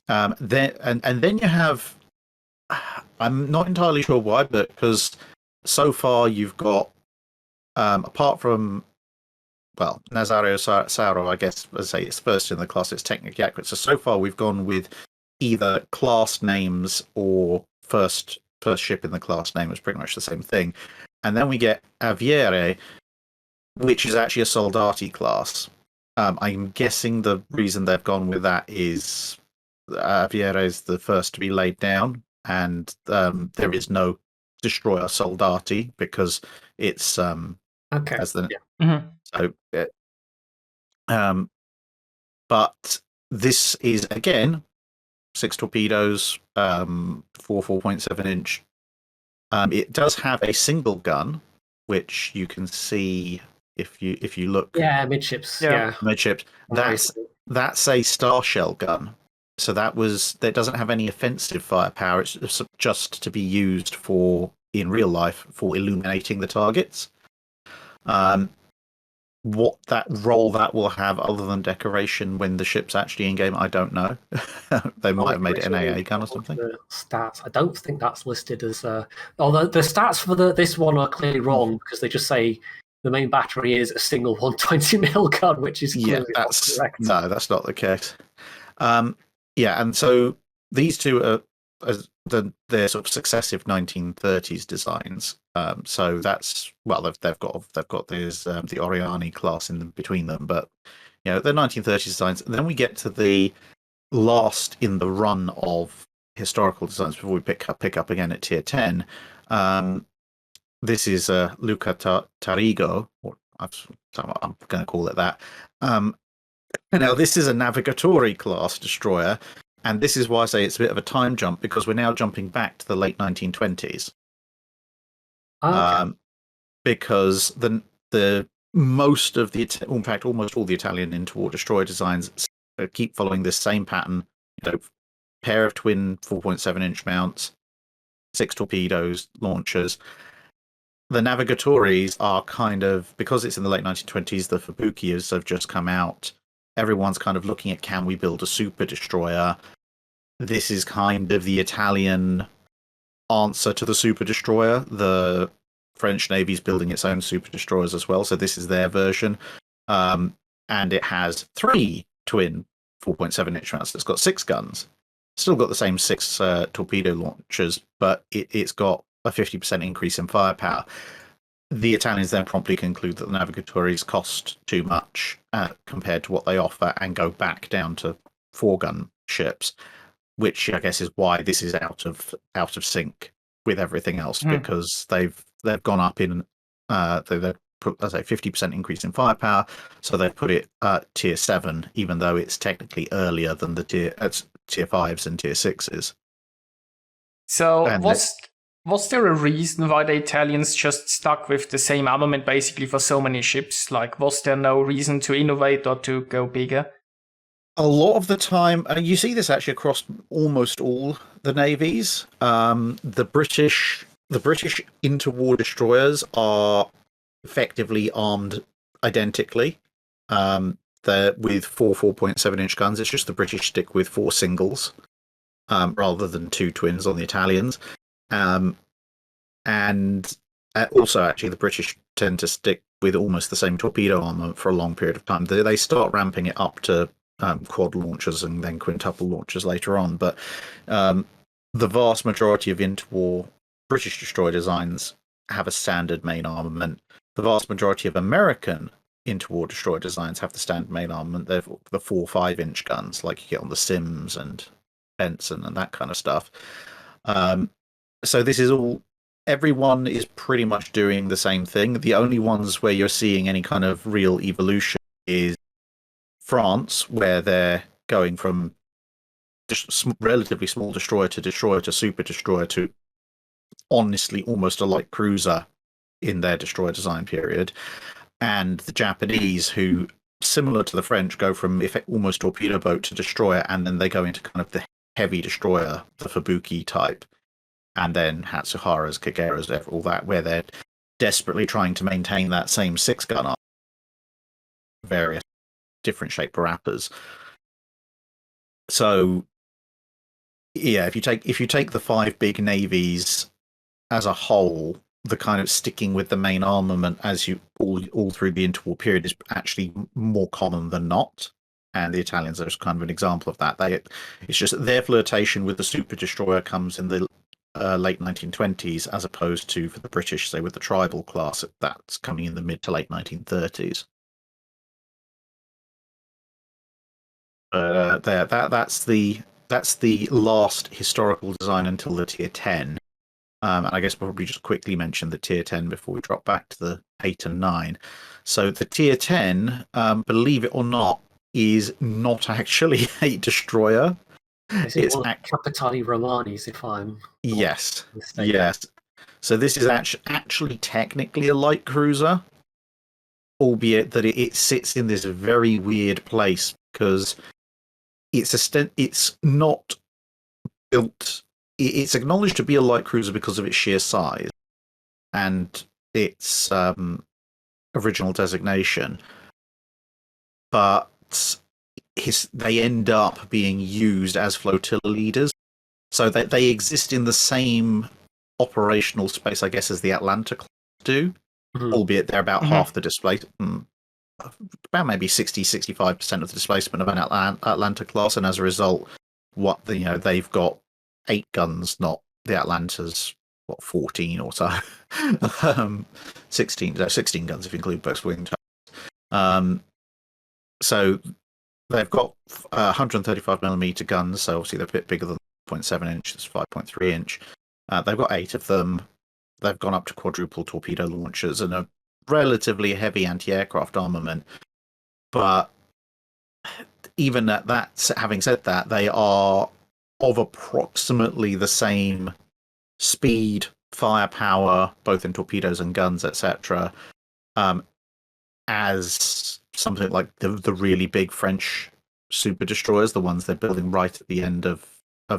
Then you have, I'm not entirely sure why, but because so far you've got, apart from, well, Nazario Sauro, I guess, as I say, it's first in the class, it's technically accurate. So far we've gone with either class names or first ship in the class name is pretty much the same thing. And then we get Aviere, which is actually a Soldati class. I'm guessing the reason they've gone with that is Aviere is the first to be laid down, and there is no destroyer Soldati because it's Okay. as the Yeah. so. But this is again 6 torpedoes, 4.7 inch. It does have a single gun, which you can see if you look. Yeah, midships. Yeah. Midships. That's a star shell gun. So that doesn't have any offensive firepower. It's just to be used in real life for illuminating the targets. What that role that will have other than decoration when the ship's actually in game, I don't know. They might have made it an AA gun or something. The stats, I don't think that's listed as. Although the stats for this one are clearly wrong because they just say the main battery is a single 120 mil gun, which is clearly not correct. No, that's not the case. Yeah, and so these two are they're sort of successive 1930s designs. So that's they've got this the Oriani class in between them, but they're 1930s designs. And then we get to the last in the run of historical designs before we pick up again at tier 10. This is Luca Tarrigo, or I'm going to call it that. Now, this is a Navigatori class destroyer, and this is why I say it's a bit of a time jump, because we're now jumping back to the late 1920s. Okay. Because the most of in fact, almost all the Italian interwar destroyer designs keep following this same pattern. Pair of twin 4.7 inch mounts, 6 torpedoes, launchers. The Navigatories are kind of, because it's in the late 1920s, the Fubukias have just come out. Everyone's kind of looking at, can we build a super destroyer? This is kind of the Italian answer to the super destroyer. The French Navy's building its own super destroyers as well, so this is their version. And it has 3 twin 4.7 inch mounts. It's got 6 guns. Still got the same 6 torpedo launchers, but it's got a 50% increase in firepower. The Italians then promptly conclude that the Navigatories cost too much compared to what they offer and go back down to 4-gun ships, which I guess is why this is out of sync with everything else, because they've gone up in they've put, as I say, 50% increase in firepower, so they've put it at tier 7, even though it's technically earlier than the tier 5s and tier 6s. So was there a reason why the Italians just stuck with the same armament basically for so many ships? Like, was there no reason to innovate or to go bigger? A lot of the time, you see this actually across almost all the navies. The British interwar destroyers are effectively armed identically. They're with 4.7 inch guns. It's just the British stick with 4 singles rather than 2 twins on the Italians. And also, actually, the British tend to stick with almost the same torpedo armor for a long period of time. They start ramping it up to quad launchers and then quintuple launchers later on. But the vast majority of interwar British destroyer designs have a standard main armament. The vast majority of American interwar destroyer designs have the standard main armament. They're the 4-5 inch guns like you get on the Sims and Benson and that kind of stuff. So this is all, everyone is pretty much doing the same thing. The only ones where you're seeing any kind of real evolution is France, where they're going from just relatively small destroyer to super destroyer to honestly almost a light cruiser in their destroyer design period. And the Japanese, who, similar to the French, go from almost torpedo boat to destroyer, and then they go into kind of the heavy destroyer, the Fubuki type, and then Hatsuharas, Kageras, all that, where they're desperately trying to maintain that same 6-gun arm, various different shaped wrappers. So yeah, if you take the five big navies as a whole, the kind of sticking with the main armament as you all through the interwar period is actually more common than not. And the Italians are kind of an example of that. It's just their flirtation with the super destroyer comes in the late 1920s, as opposed to for the British, say with the tribal class, that's coming in the mid to late 1930s. That's the last historical design until the Tier 10. And I guess we'll probably just quickly mention the Tier 10 before we drop back to the 8 and 9. So the Tier 10, believe it or not, is not actually a destroyer. This is one of Capitani Romanis, if I'm yes, mistaken. yes. So this is actually technically a light cruiser, albeit that it sits in this very weird place because it's not built. It's acknowledged to be a light cruiser because of its sheer size and its original designation, but they end up being used as flotilla leaders, so they exist in the same operational space, I guess, as the Atlanticó do, albeit they're about half the displacement, about maybe 65% of the displacement of an Atlanta class, and as a result, they've got 8 guns, not the Atlanta's 14 or so. 16 guns if you include both wing turrets. So they've got 135mm guns, so obviously they're a bit bigger than 0.7 inch, it's 5.3 inch. They've got 8 of them. They've gone up to quadruple torpedo launchers and a relatively heavy anti-aircraft armament. But even at that, having said that, they are of approximately the same speed, firepower, both in torpedoes and guns, etc., as something like the really big French super destroyers, the ones they're building right at the end of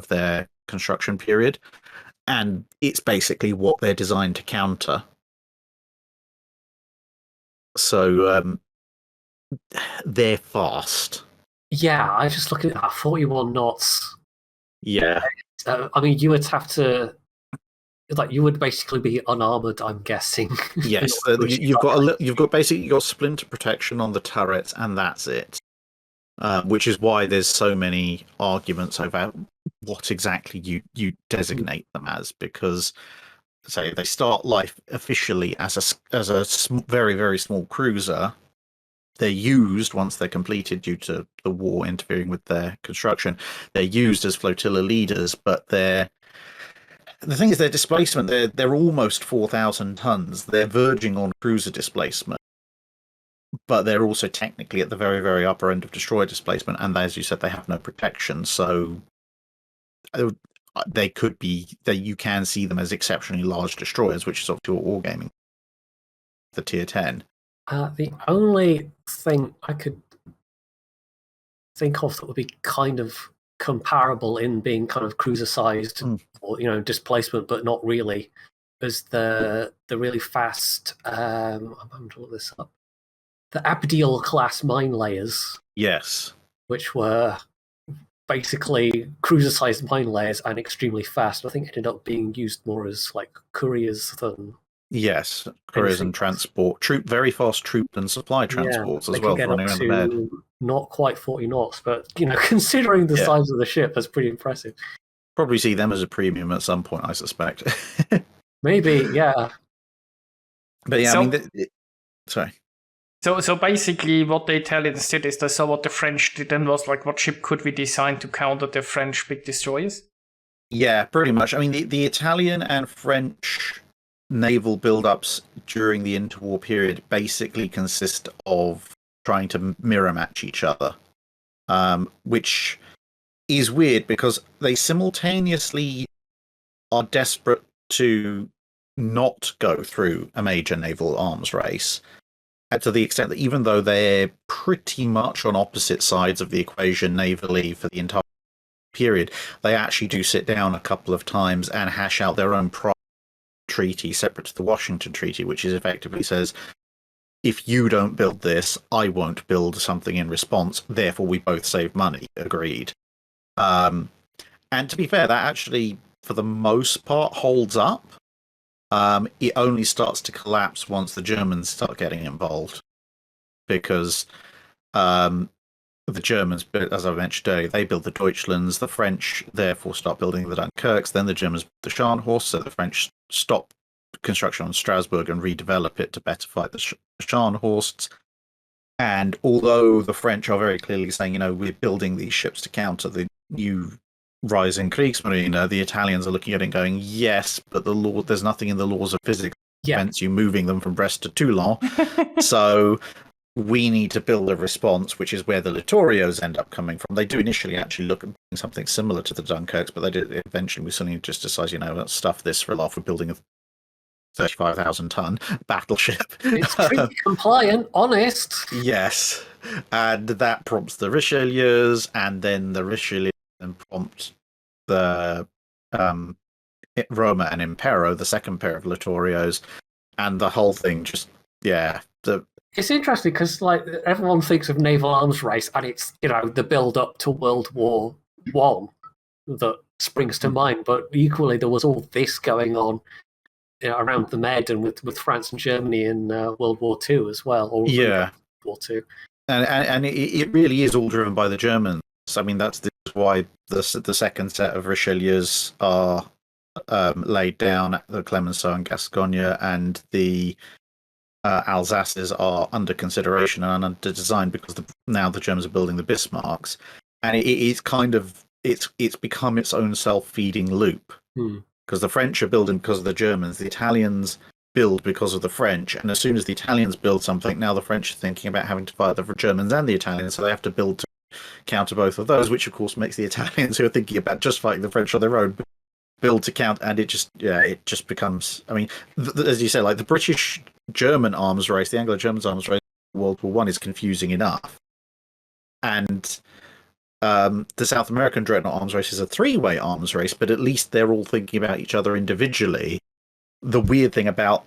their construction period. And it's basically what they're designed to counter. So they're fast. Yeah, I just look at that 41 knots. Yeah. I mean, you would have to, you would basically be unarmored, I'm guessing. Yes, you've got splinter protection on the turrets, and that's it. Which is why there's so many arguments over what exactly you designate them as, because say they start life officially as a very, very small cruiser. They're used once they're completed due to the war interfering with their construction. They're used as flotilla leaders, but the thing is, their displacement, they're almost 4,000 tons. They're verging on cruiser displacement, but they're also technically at the very, very upper end of destroyer displacement. And as you said, they have no protection, so they could be that you can see them as exceptionally large destroyers, which is obviously what wargaming the Tier 10. The only thing I could think of that would be kind of comparable in being kind of cruiser-sized or displacement, but not really, is the really fast. I'm going to look this up. The Abdiel class mine layers. Yes, which were basically cruiser-sized mine layers and extremely fast. I think it ended up being used more as like couriers than. Yes, couriers and transport, very fast troop and supply transports as well for running around the bed. Not quite 40 knots, but considering the size of the ship, that's pretty impressive. Probably see them as a premium at some point, I suspect. Maybe, yeah. But yeah, so, sorry. So basically, what the Italians did is they saw what the French did and was like, what ship could we design to counter the French big destroyers? Yeah, pretty much. I mean, the Italian and French naval build-ups during the interwar period basically consist of trying to mirror match each other, which is weird because they simultaneously are desperate to not go through a major naval arms race, to the extent that even though they're pretty much on opposite sides of the equation navally for the entire period, they actually do sit down a couple of times and hash out their own treaty separate to the Washington Treaty, which is effectively says, if you don't build this, I won't build something in response, therefore we both save money. Agreed. And to be fair, that actually, for the most part, holds up. It only starts to collapse once the Germans start getting involved, because the Germans, as I mentioned earlier, they build the Deutschlands. The French, therefore, start building the Dunkirks. Then the Germans build the Scharnhorst, so the French stop construction on Strasbourg and redevelop it to better fight the Scharnhorsts. And although the French are very clearly saying, we're building these ships to counter the new rising Kriegsmarine, the Italians are looking at it and going, yes, but there's nothing in the laws of physics that prevents you moving them from Brest to Toulon. So we need to build a response, which is where the Littorios end up coming from. They do initially actually look at something similar to the Dunkirks, but they did eventually. We suddenly just decide, let's stuff this for a laugh. We're building a 35,000-ton battleship. It's treaty compliant, honest. Yes, and that prompts the Richelieus, and then the Richelieu prompt the Roma and Impero, the second pair of Littorios, and the whole thing just It's interesting because everyone thinks of naval arms race, and it's the build up to World War One that springs to mind. But equally, there was all this going on around the Med and with France and Germany in World War Two as well. World War Two, and it really is all driven by the Germans. I mean, this is why the second set of Richelieus are laid down at the Clemenceau and Gascogne, and the Alsaces are under consideration and under design, because now the Germans are building the Bismarcks, and it's become its own self-feeding loop, because the French are building because of the Germans, the Italians build because of the French, and as soon as the Italians build something, now the French are thinking about having to fight the Germans and the Italians, so they have to build to counter both of those, which of course makes the Italians, who are thinking about just fighting the French on their own, build to count, and it just becomes, I mean, as you say, like the British-German arms race, the Anglo-German arms race, World War One is confusing enough, and the South American dreadnought arms race is a three-way arms race, but at least they're all thinking about each other individually. The weird thing about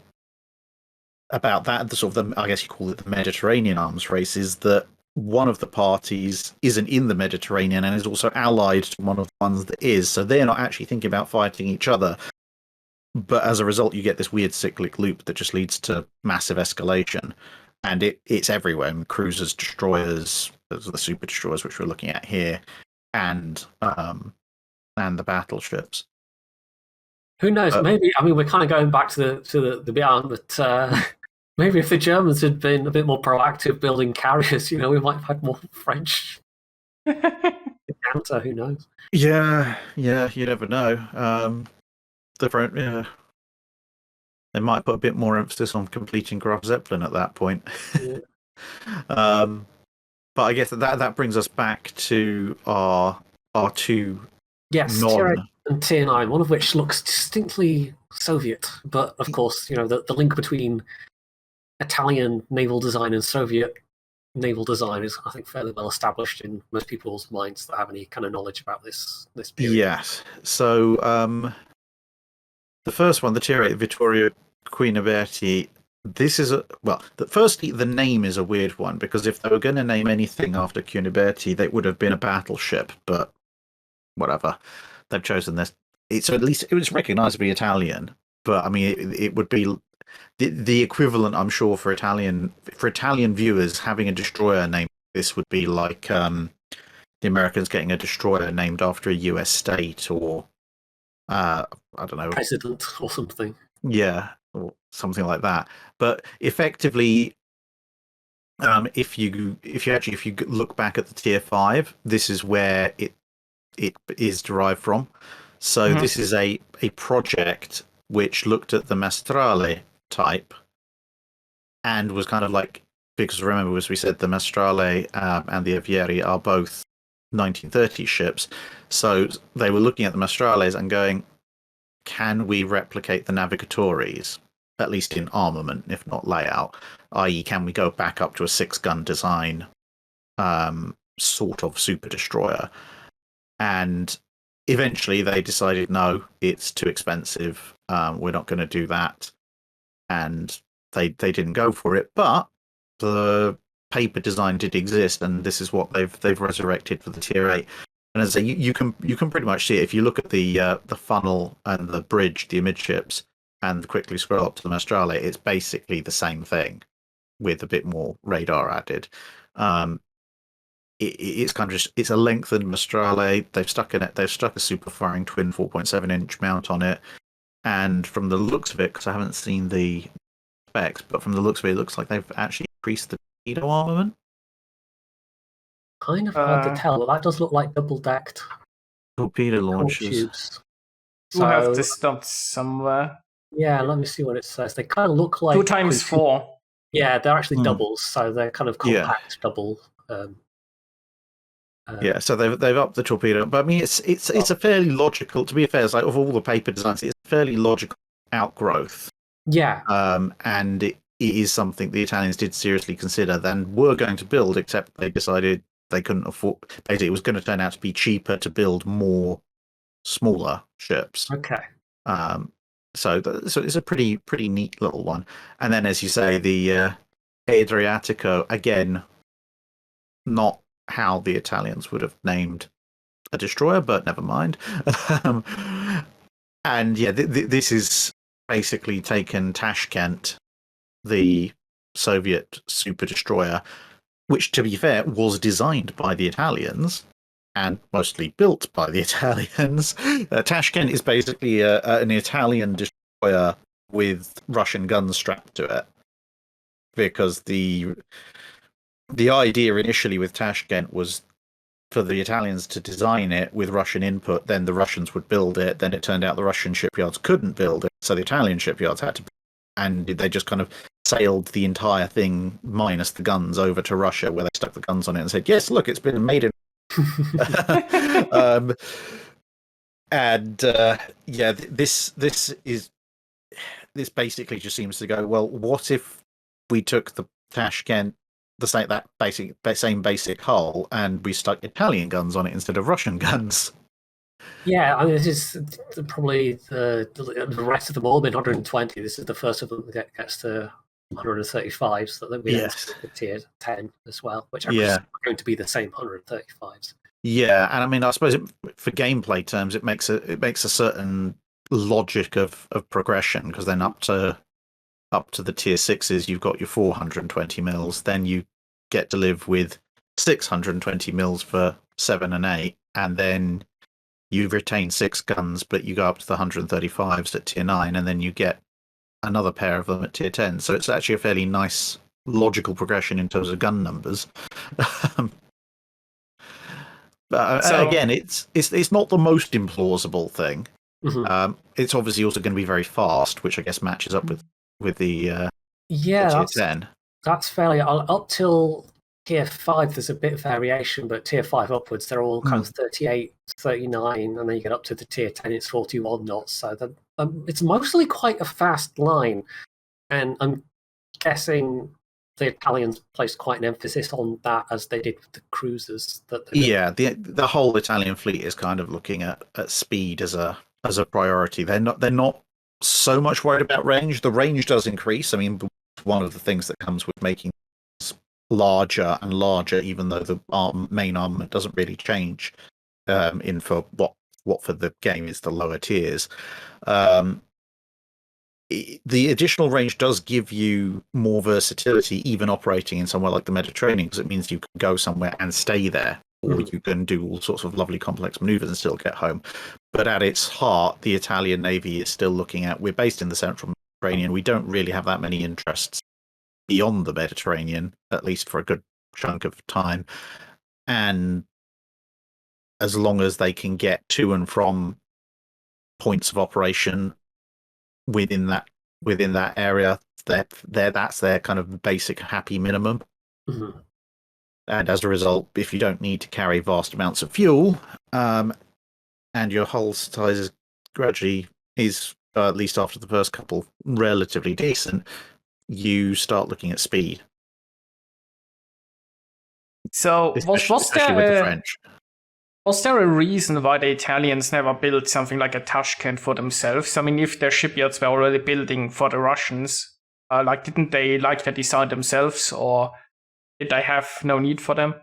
that, the sort of I guess you call it the Mediterranean arms race, is that one of the parties isn't in the Mediterranean and is also allied to one of the ones that is, so they're not actually thinking about fighting each other. But as a result, you get this weird cyclic loop that just leads to massive escalation, and it's everywhere. I mean, cruisers, destroyers, the super destroyers, which we're looking at here, and the battleships. Who knows? Maybe, I mean, we're kind of going back to the Béarn, but maybe if the Germans had been a bit more proactive building carriers, we might have had more French counter. Who knows? Yeah, you never know. They might put a bit more emphasis on completing Graf Zeppelin at that point. Yeah. But I guess that brings us back to our two Tier 8 and Tier 9, one of which looks distinctly Soviet, but of course, the link between Italian naval design and Soviet naval design is, I think, fairly well established in most people's minds that have any kind of knowledge about this period. Yes. So the first one, the Tier 8 Vittorio Quinaberti, this is firstly, the name is a weird one, because if they were going to name anything after Quinaberti, they would have been a battleship, but whatever. They've chosen this. So at least it was recognizably Italian, but I mean, it would be the equivalent, I'm sure, for Italian viewers, having a destroyer named this would be like the Americans getting a destroyer named after a US state, or I don't know, president or something. Yeah, or something like that. But effectively, if you look back at the Tier 5, this is where it is derived from. So this is a project which looked at the Maestrale type and was kind of like, because remember, as we said, the Maestrale and the Avieri are both 1930s ships. So they were looking at the Maestrales and going, can we replicate the Navigatores, at least in armament, if not layout? I.e., can we go back up to a 6-gun design sort of super destroyer? And eventually they decided, no, it's too expensive. We're not going to do that. And they didn't go for it. But the paper design did exist, and this is what they've resurrected for the Tier 8. And as I say, you can pretty much see it if you look at the funnel and the bridge, the amidships, and quickly scroll up to the Maestrale. It's basically the same thing with a bit more radar added. It's kind of just, it's a lengthened Maestrale. They've stuck a super firing twin 4.7-inch mount on it, and from the looks of it, because I haven't seen the specs, but from the looks of it, it looks like they've actually increased the torpedo armament. Kind of hard to tell. That does look like double-decked Torpedo launchers. tubes. You have the stats somewhere. Yeah, let me see what it says. They kind of look like 2x4. Yeah, they're actually doubles, so they're kind of compact double. Yeah, so they've upped the torpedo, but I mean it's a fairly logical. To be fair, it's like of all the paper designs, it's a fairly logical outgrowth. Yeah. And it is something the Italians did seriously consider, then were going to build, except they decided they couldn't afford. Basically, it was going to turn out to be cheaper to build more smaller ships. Okay. So it's a pretty neat little one. And then, as you say, the Adriatico, again, not how the Italians would have named a destroyer, but never mind. And yeah, this is basically taken Tashkent, the Soviet super destroyer, which, to be fair, was designed by the Italians and mostly built by the Italians. Tashkent is basically an Italian destroyer with Russian guns strapped to it, because the idea initially with Tashkent was for the Italians to design it with Russian input, then the Russians would build it. Then it turned out the Russian shipyards couldn't build it, so the Italian shipyards had to, and they just kind of sailed the entire thing minus the guns over to Russia, where they stuck the guns on it and said, "Yes, look, it's been made in." This basically just seems to go, well, what if we took the Tashkent, same basic hull, and we stuck Italian guns on it instead of Russian guns? Yeah, I mean, this is probably the rest of them all been 120. This is the first of them that gets to 135, so that we enter the tier 10 as well, which are going to be the same 135s. Yeah, and I mean, I suppose for gameplay terms, it makes a certain logic of progression, because then up to the tier 6s, you've got your 420 mils, then you get to live with 620 mils for 7 and 8, and then you retain 6 guns, but you go up to the 135s at tier 9, and then you get another pair of them at tier 10. So it's actually a fairly nice logical progression in terms of gun numbers. But again, it's not the most implausible thing. Mm-hmm. It's obviously also going to be very fast, which I guess matches up with the tier 10. That's fairly up till tier 5. There's a bit of variation, but tier 5 upwards, they're all kind of 38, 39, and then you get up to the tier 10, it's 41 knots. So it's mostly quite a fast line, and I'm guessing the Italians placed quite an emphasis on that, as they did with the cruisers. The whole Italian fleet is kind of looking at speed as a priority. They're not so much worried about range. The range does increase. I mean, one of the things that comes with making larger and larger, even though the main armament doesn't really change for what for the game is the lower tiers. The additional range does give you more versatility, even operating in somewhere like the Mediterranean, because it means you can go somewhere and stay there, or you can do all sorts of lovely complex maneuvers and still get home. But at its heart, the Italian Navy is still looking at, we're based in the central Mediterranean, we don't really have that many interests beyond the Mediterranean, at least for a good chunk of time. And as long as they can get to and from points of operation within that area, that's their kind of basic happy minimum. Mm-hmm. And as a result, if you don't need to carry vast amounts of fuel, and your hull size gradually is, at least after the first couple, relatively decent, you start looking at speed. So especially with the French. Was there a reason why the Italians never built something like a Tashkent for themselves? I mean, if their shipyards were already building for the Russians, didn't they like the design themselves, or did they have no need for them?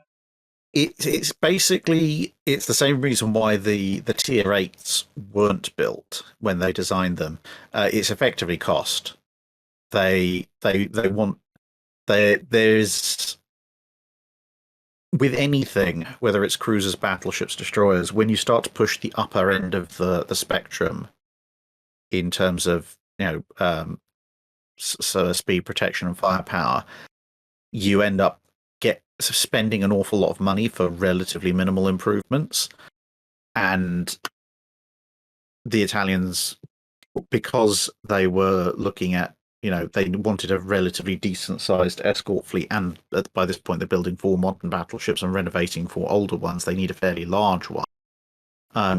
It's basically it's the same reason why the tier 8s weren't built when they designed them. It's effectively cost. They want there's with anything, whether it's cruisers, battleships, destroyers, when you start to push the upper end of the spectrum in terms of speed, protection, and firepower, you end up spending an awful lot of money for relatively minimal improvements. And the Italians, because they were looking at, they wanted a relatively decent sized escort fleet, and by this point they're building 4 modern battleships and renovating 4 older ones. They need a fairly large one.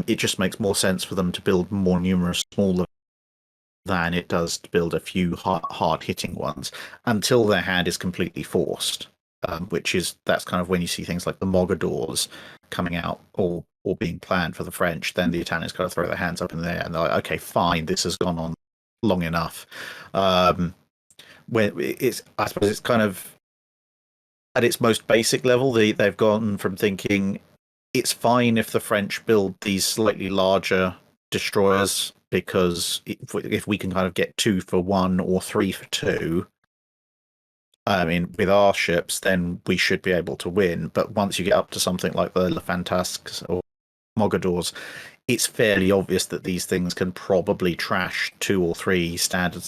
It just makes more sense for them to build more numerous smaller than it does to build a few hard hitting ones until their hand is completely forced. That's kind of when you see things like the Mogadors coming out or being planned for the French. Then the Italians kind of throw their hands up in the air and they're like, okay, fine, this has gone on long enough. I suppose it's kind of at its most basic level, they've gone from thinking it's fine if the French build these slightly larger destroyers, because if we can kind of get 2 for 1 or 3 for 2, I mean, with our ships, then we should be able to win. But once you get up to something like the Le Fantasques or Mogadors, it's fairly obvious that these things can probably trash 2 or 3 standard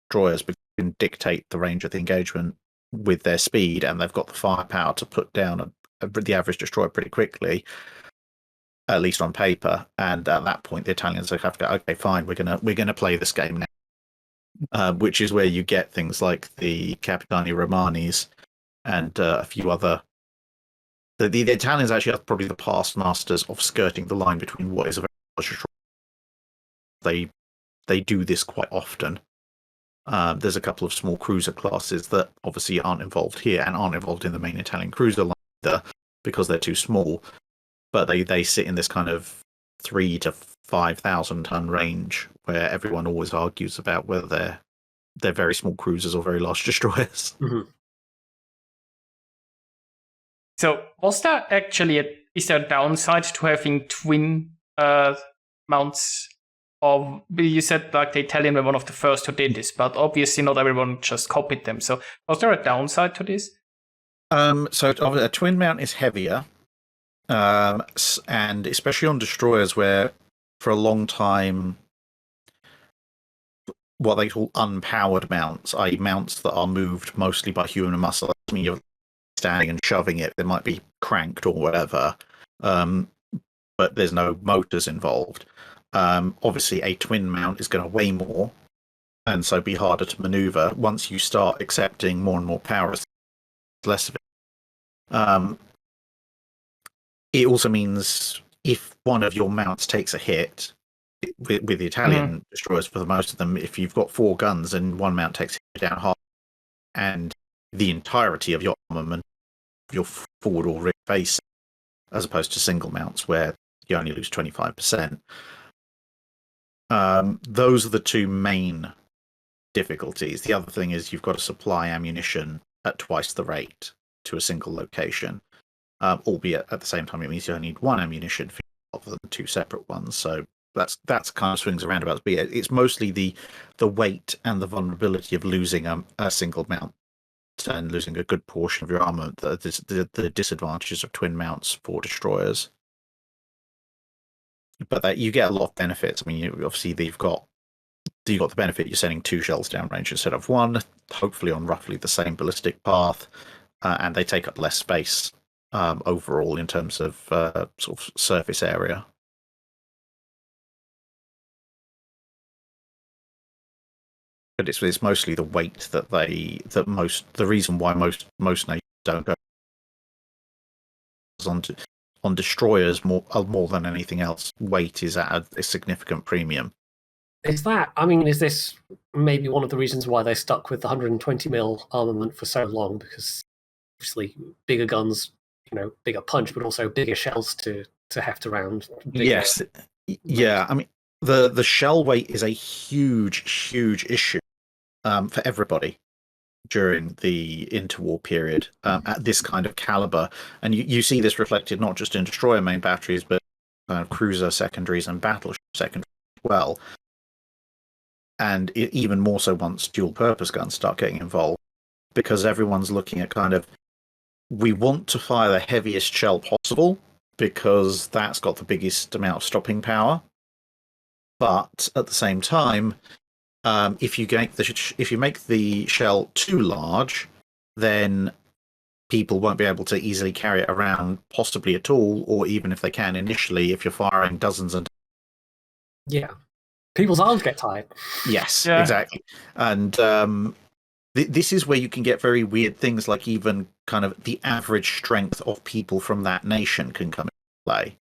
destroyers, because they can dictate the range of the engagement with their speed, and they've got the firepower to put down the average destroyer pretty quickly, at least on paper. And at that point, the Italians have to go, okay, fine, we're gonna play this game now. Which is where you get things like the Capitani Romanis and a few other. The Italians actually are probably the past masters of skirting the line between what is a very large. They do this quite often. There's a couple of small cruiser classes that obviously aren't involved here and aren't involved in the main Italian cruiser line either, because they're too small. But they sit in this kind of 3,000 to 5,000 ton range where everyone always argues about whether they're very small cruisers or very large destroyers. Mm-hmm. So was there actually is there a downside to having twin mounts? Or you said like the Italian were one of the first who did this, but obviously not everyone just copied them. So was there a downside to this? So a twin mount is heavier, and especially on destroyers, where for a long time what they call unpowered mounts, i.e. mounts that are moved mostly by human muscle. I mean, you're standing and shoving it, they might be cranked or whatever, but there's no motors involved. Obviously, a twin mount is going to weigh more, and so be harder to maneuver. Once you start accepting more and more power, less of it. It also means if one of your mounts takes a hit, with the Italian destroyers, for the most of them, if you've got 4 guns and one mount takes it down half, and the entirety of your armament, your forward or rear face, as opposed to single mounts where you only lose 25%. Those are the 2 main difficulties. The other thing is you've got to supply ammunition at twice the rate to a single location, albeit at the same time it means you only need 1 ammunition for rather than 2 separate ones. So that's kind of swings and roundabouts. But yeah, it's mostly the weight and the vulnerability of losing a single mount and losing a good portion of your armament, the disadvantages of twin mounts for destroyers. But that you get a lot of benefits. I mean, obviously you've got the benefit you're sending 2 shells downrange instead of 1, hopefully on roughly the same ballistic path, and they take up less space overall in terms of sort of surface area. But it's mostly the weight the reason why most nations don't go on destroyers more than anything else. Weight is at a significant premium. Is this maybe one of the reasons why they stuck with the 120 mil armament for so long? Because obviously bigger guns, bigger punch, but also bigger shells to heft around. Yes, yeah. I mean, the shell weight is a huge issue for everybody. during the interwar period at this kind of caliber. And you see this reflected not just in destroyer main batteries, but cruiser secondaries and battleship secondaries as well. And even more so once dual purpose guns start getting involved, because everyone's looking at kind of, we want to fire the heaviest shell possible because that's got the biggest amount of stopping power. But at the same time, if you make the shell too large, then people won't be able to easily carry it around, possibly at all, or even if they can initially, if you're firing dozens and people's arms get tired. yes, Yeah. exactly. And this is where you can get very weird things, like even kind of the average strength of people from that nation can come into play.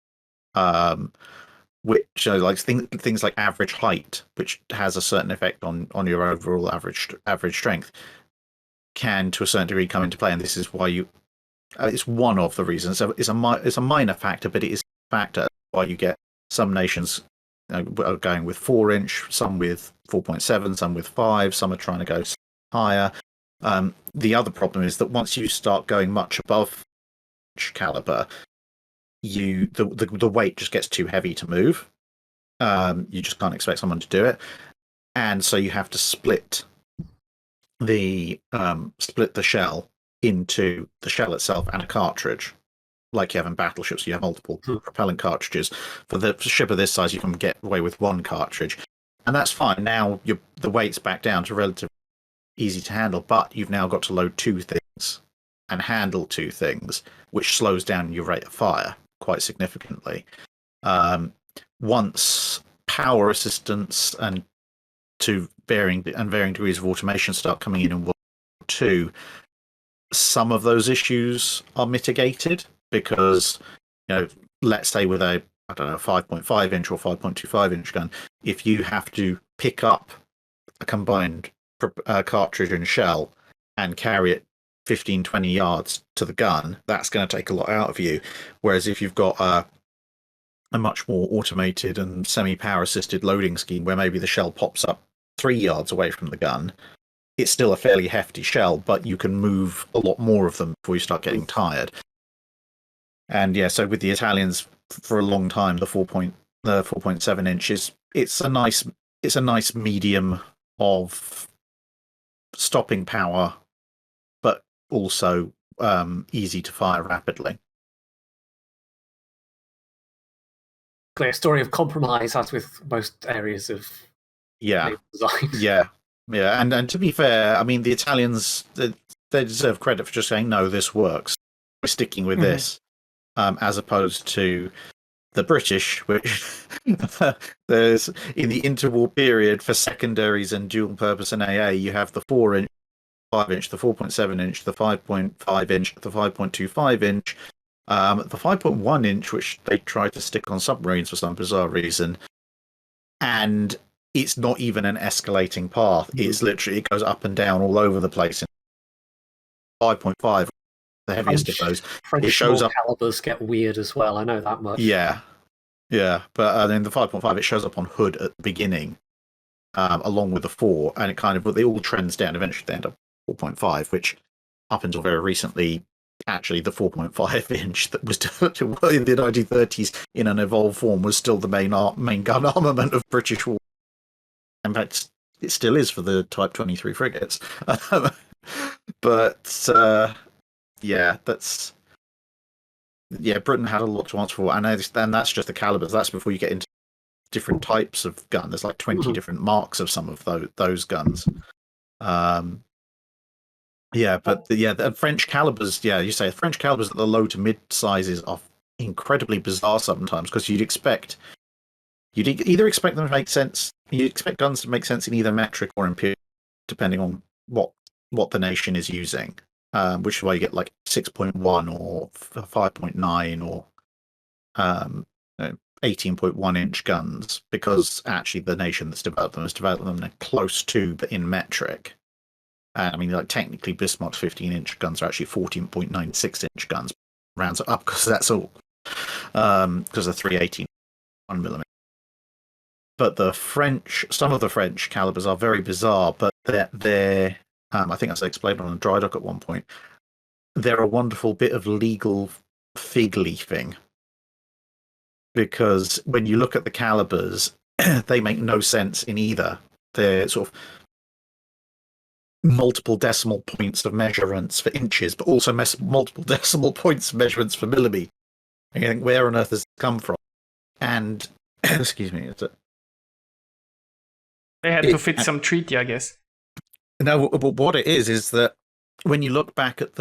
Which like things like average height, which has a certain effect on your overall average strength, can to a certain degree come into play. And this is why it's one of the reasons. So it's a minor factor, but it is a factor why you get some nations are going with 4-inch, some with 4.7, some with 5, some are trying to go higher. The other problem is that once you start going much above caliber, the weight just gets too heavy to move. You just can't expect someone to do it, and so you have to split the shell into the shell itself and a cartridge, like you have in battleships. You have multiple propellant cartridges. For the ship of this size, you can get away with one cartridge, and that's fine. Now the weight's back down to relatively easy to handle, but you've now got to load 2 things and handle 2 things, which slows down your rate of fire quite significantly. Once power assistance and to varying degrees of automation start coming in World War II, some of those issues are mitigated because, let's say with a 5.5 inch or 5.25 inch gun, if you have to pick up a combined cartridge and shell and carry it 15-20 yards to the gun, that's going to take a lot out of you. Whereas if you've got a much more automated and semi-power assisted loading scheme where maybe the shell pops up 3 yards away from the gun, it's still a fairly hefty shell, but you can move a lot more of them before you start getting tired. And so with the Italians, for a long time, the 4.7 inches, it's a nice medium of stopping power, but also easy to fire rapidly. Clear story of compromise, as with most areas of design. Yeah. And to be fair, I mean, the Italians, they deserve credit for just saying, no, this works. We're sticking with this, as opposed to the British, which there's in the interwar period for secondaries and dual purpose and AA, you have the 4-inch, 5-inch, the 4.7 inch, the 5.5 inch, the 5.25 inch, the 5.1 inch, which they tried to stick on submarines for some bizarre reason, and it's not even an escalating path. It's literally, it goes up and down all over the place. 5.5, the heaviest of those. French it shows up. Calibers get weird as well. I know that much. Yeah. But then the 5.5, it shows up on hood at the beginning, along with the 4, and it all trends down. Eventually, they end up 4.5, which up until very recently, actually, the 4.5 inch that was in the 1930s in an evolved form was still the main gun armament of British war. In fact, it still is for the Type 23 frigates. But Britain had a lot to answer for, and that's just the calibers. That's before you get into different types of gun. There's like 20 different marks of some of those guns. The French calibers. Yeah, you say French calibers at the low to mid sizes are incredibly bizarre sometimes, because you'd either expect them to make sense. You expect guns to make sense in either metric or imperial, depending on what the nation is using. Which is why you get like 6.1 or 5.9 or 18.1 inch guns, because actually the nation that's developed them has developed them close to, but in metric. I mean, like technically Bismarck's 15-inch guns are actually 14.96 inch guns. Rounds it up because that's all. Because the 318 1mm. But some of the French calibers are very bizarre, but they're I think as I explained on a dry dock at one point, they're a wonderful bit of legal fig leafing. Because when you look at the calibers, they make no sense in either. They're sort of multiple decimal points of measurements for inches, but also multiple decimal points of measurements for millimeters. And you think, where on earth has this come from? And, excuse me, They had to fit some treaty, I guess. no, what it is that when you look back at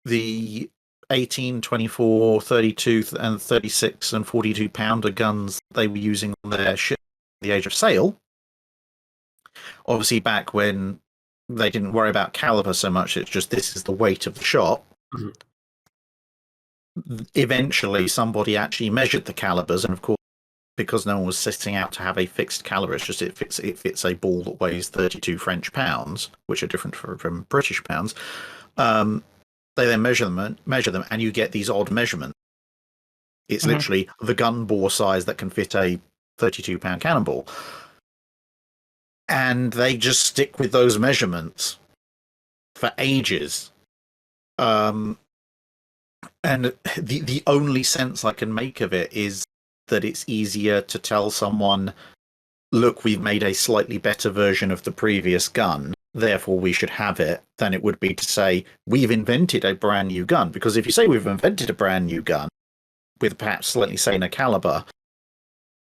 the 18, 24, 32, and 36 and 42 pounder guns they were using on their ship in the Age of Sail, obviously back when they didn't worry about caliber so much, it's just this is the weight of the shot. Mm-hmm. Eventually, somebody actually measured the calibers, and of course, because no one was setting out to have a fixed caliber, it's just it fits a ball that weighs 32 French pounds, which are different from British pounds. They then measure them, and you get these odd measurements. It's literally the gun bore size that can fit a 32-pound cannonball. And they just stick with those measurements for ages. And the only sense I can make of it is that it's easier to tell someone, look, we've made a slightly better version of the previous gun, therefore we should have it, than it would be to say, we've invented a brand new gun. Because if you say we've invented a brand new gun with perhaps slightly saner caliber,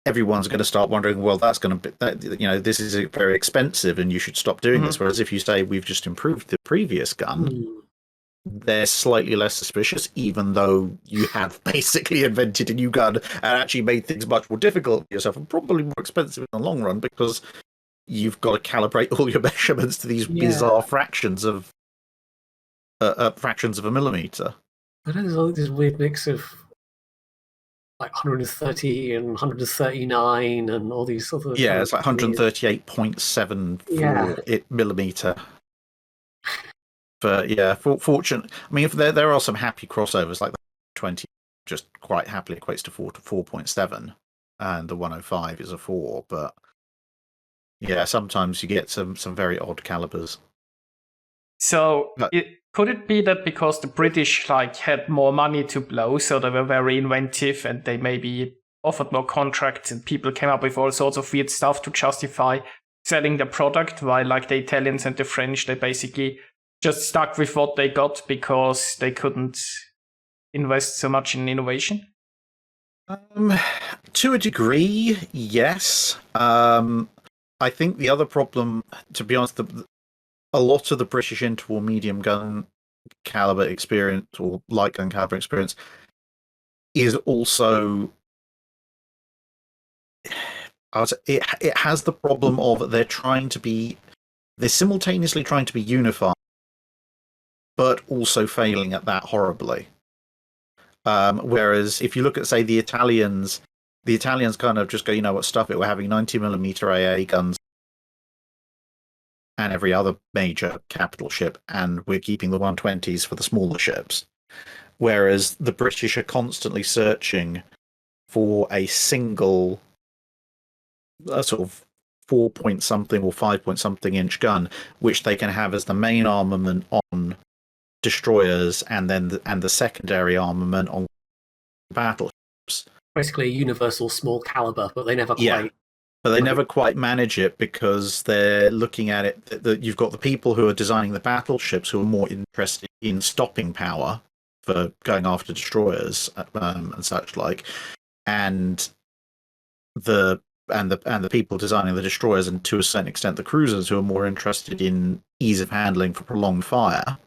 everyone's going to start wondering, well, that's going to be, this is very expensive and you should stop doing this. Whereas if you say we've just improved the previous gun, they're slightly less suspicious, even though you have basically invented a new gun and actually made things much more difficult for yourself and probably more expensive in the long run because you've got to calibrate all your measurements to these bizarre fractions of a millimeter. I know there's all this weird mix of like 130 and 139 and all these sort of... Yeah, it's like 138.74 millimeter. But yeah, fortunate. I mean, if there are some happy crossovers, like the 20 just quite happily equates to 4.7, and the 105 is a 4. But yeah, sometimes you get some very odd calibers. So could it be that because the British had more money to blow, so they were very inventive and they maybe offered more contracts and people came up with all sorts of weird stuff to justify selling the product, while the Italians and the French, they basically just stuck with what they got because they couldn't invest so much in innovation? To a degree, yes. I think the other problem, to be honest, a lot of the British interwar medium gun caliber experience or light gun caliber experience is also it has the problem of they're simultaneously trying to be unified, but also failing at that horribly. Whereas if you look at, say, the Italians kind of just go, you know what, stuff it, we're having 90mm AA guns and every other major capital ship, and we're keeping the 120s for the smaller ships. Whereas the British are constantly searching for a single sort of 4-point-something or 5-point-something inch gun, which they can have as the main armament on destroyers and then the secondary armament on battleships. Basically a universal small caliber, but they never quite... Yeah. But they never quite manage it because they're looking at it that you've got the people who are designing the battleships who are more interested in stopping power for going after destroyers and such like, and the people designing the destroyers and to a certain extent the cruisers who are more interested in ease of handling for prolonged fire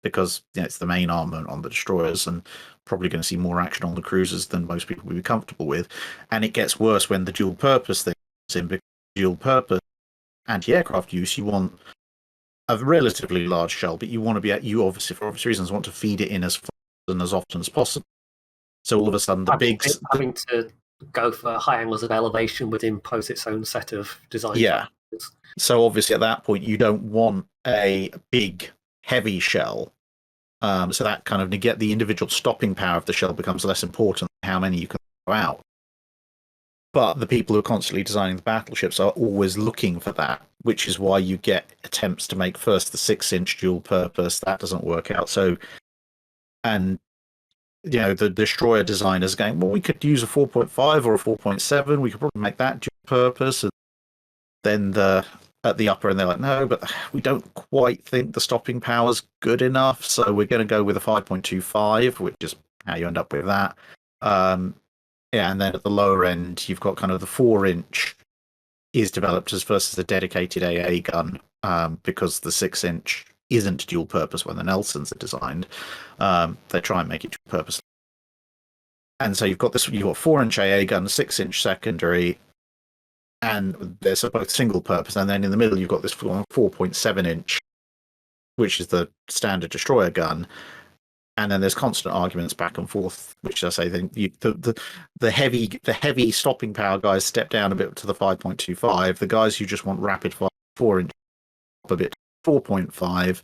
because it's the main armament on the destroyers and probably going to see more action on the cruisers than most people would be comfortable with. And it gets worse when the dual purpose thing in, because dual purpose anti-aircraft use, you want a relatively large shell, but you want to you obviously for obvious reasons want to feed it in as fast and as often as possible. So all of a sudden having to go for high angles of elevation would impose its own set of design factors. So obviously at that point you don't want a big heavy shell, so that kind of the individual stopping power of the shell becomes less important than how many you can throw out. But the people who are constantly designing the battleships are always looking for that, which is why you get attempts to make first the 6-inch dual purpose. That doesn't work out. So, and the destroyer designers going, well, we could use a 4.5 or a 4.7. We could probably make that dual purpose. And then at the upper end, they're like, no, but we don't quite think the stopping power's good enough. So we're going to go with a 5.25, which is how you end up with that. Yeah, and then at the lower end, you've got kind of the 4-inch is developed as versus a dedicated AA gun, because the 6-inch isn't dual purpose when the Nelsons are designed. They try and make it dual purpose. And so you've got 4-inch AA gun, 6-inch secondary, and they're both single purpose. And then in the middle, you've got this 4.7-inch, which is the standard destroyer gun. And then there's constant arguments back and forth, which I say the heavy stopping power guys step down a bit to the 5.25. The guys who just want rapid fire 4-inch up a bit to 4.5.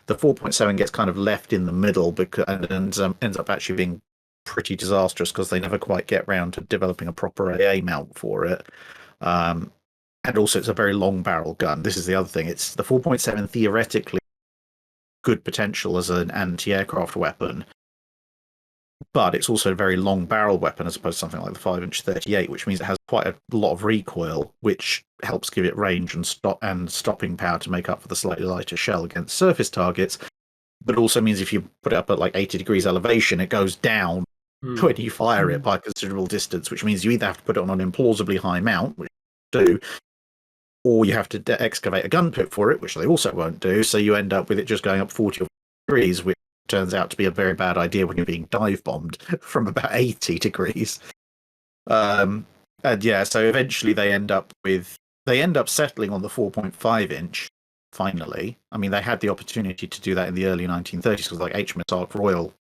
The 4.7 gets kind of left in the middle and ends up actually being pretty disastrous because they never quite get round to developing a proper AA mount for it. And also, it's a very long barrel gun. This is the other thing. It's the 4.7 theoretically good potential as an anti-aircraft weapon, but it's also a very long barrel weapon as opposed to something like the 5-inch 38, which means it has quite a lot of recoil, which helps give it range and stopping power to make up for the slightly lighter shell against surface targets. But also means if you put it up at like 80 degrees elevation, it goes down when you fire it by a considerable distance, which means you either have to put it on an implausibly high mount, which you do, or you have to excavate a gun pit for it, which they also won't do. So you end up with it just going up 40 or 50 degrees, which turns out to be a very bad idea when you're being dive bombed from about 80 degrees. And yeah, so eventually they end up settling on the 4.5-inch. Finally, I mean, they had the opportunity to do that in the early 1930s because like HMS Ark Royal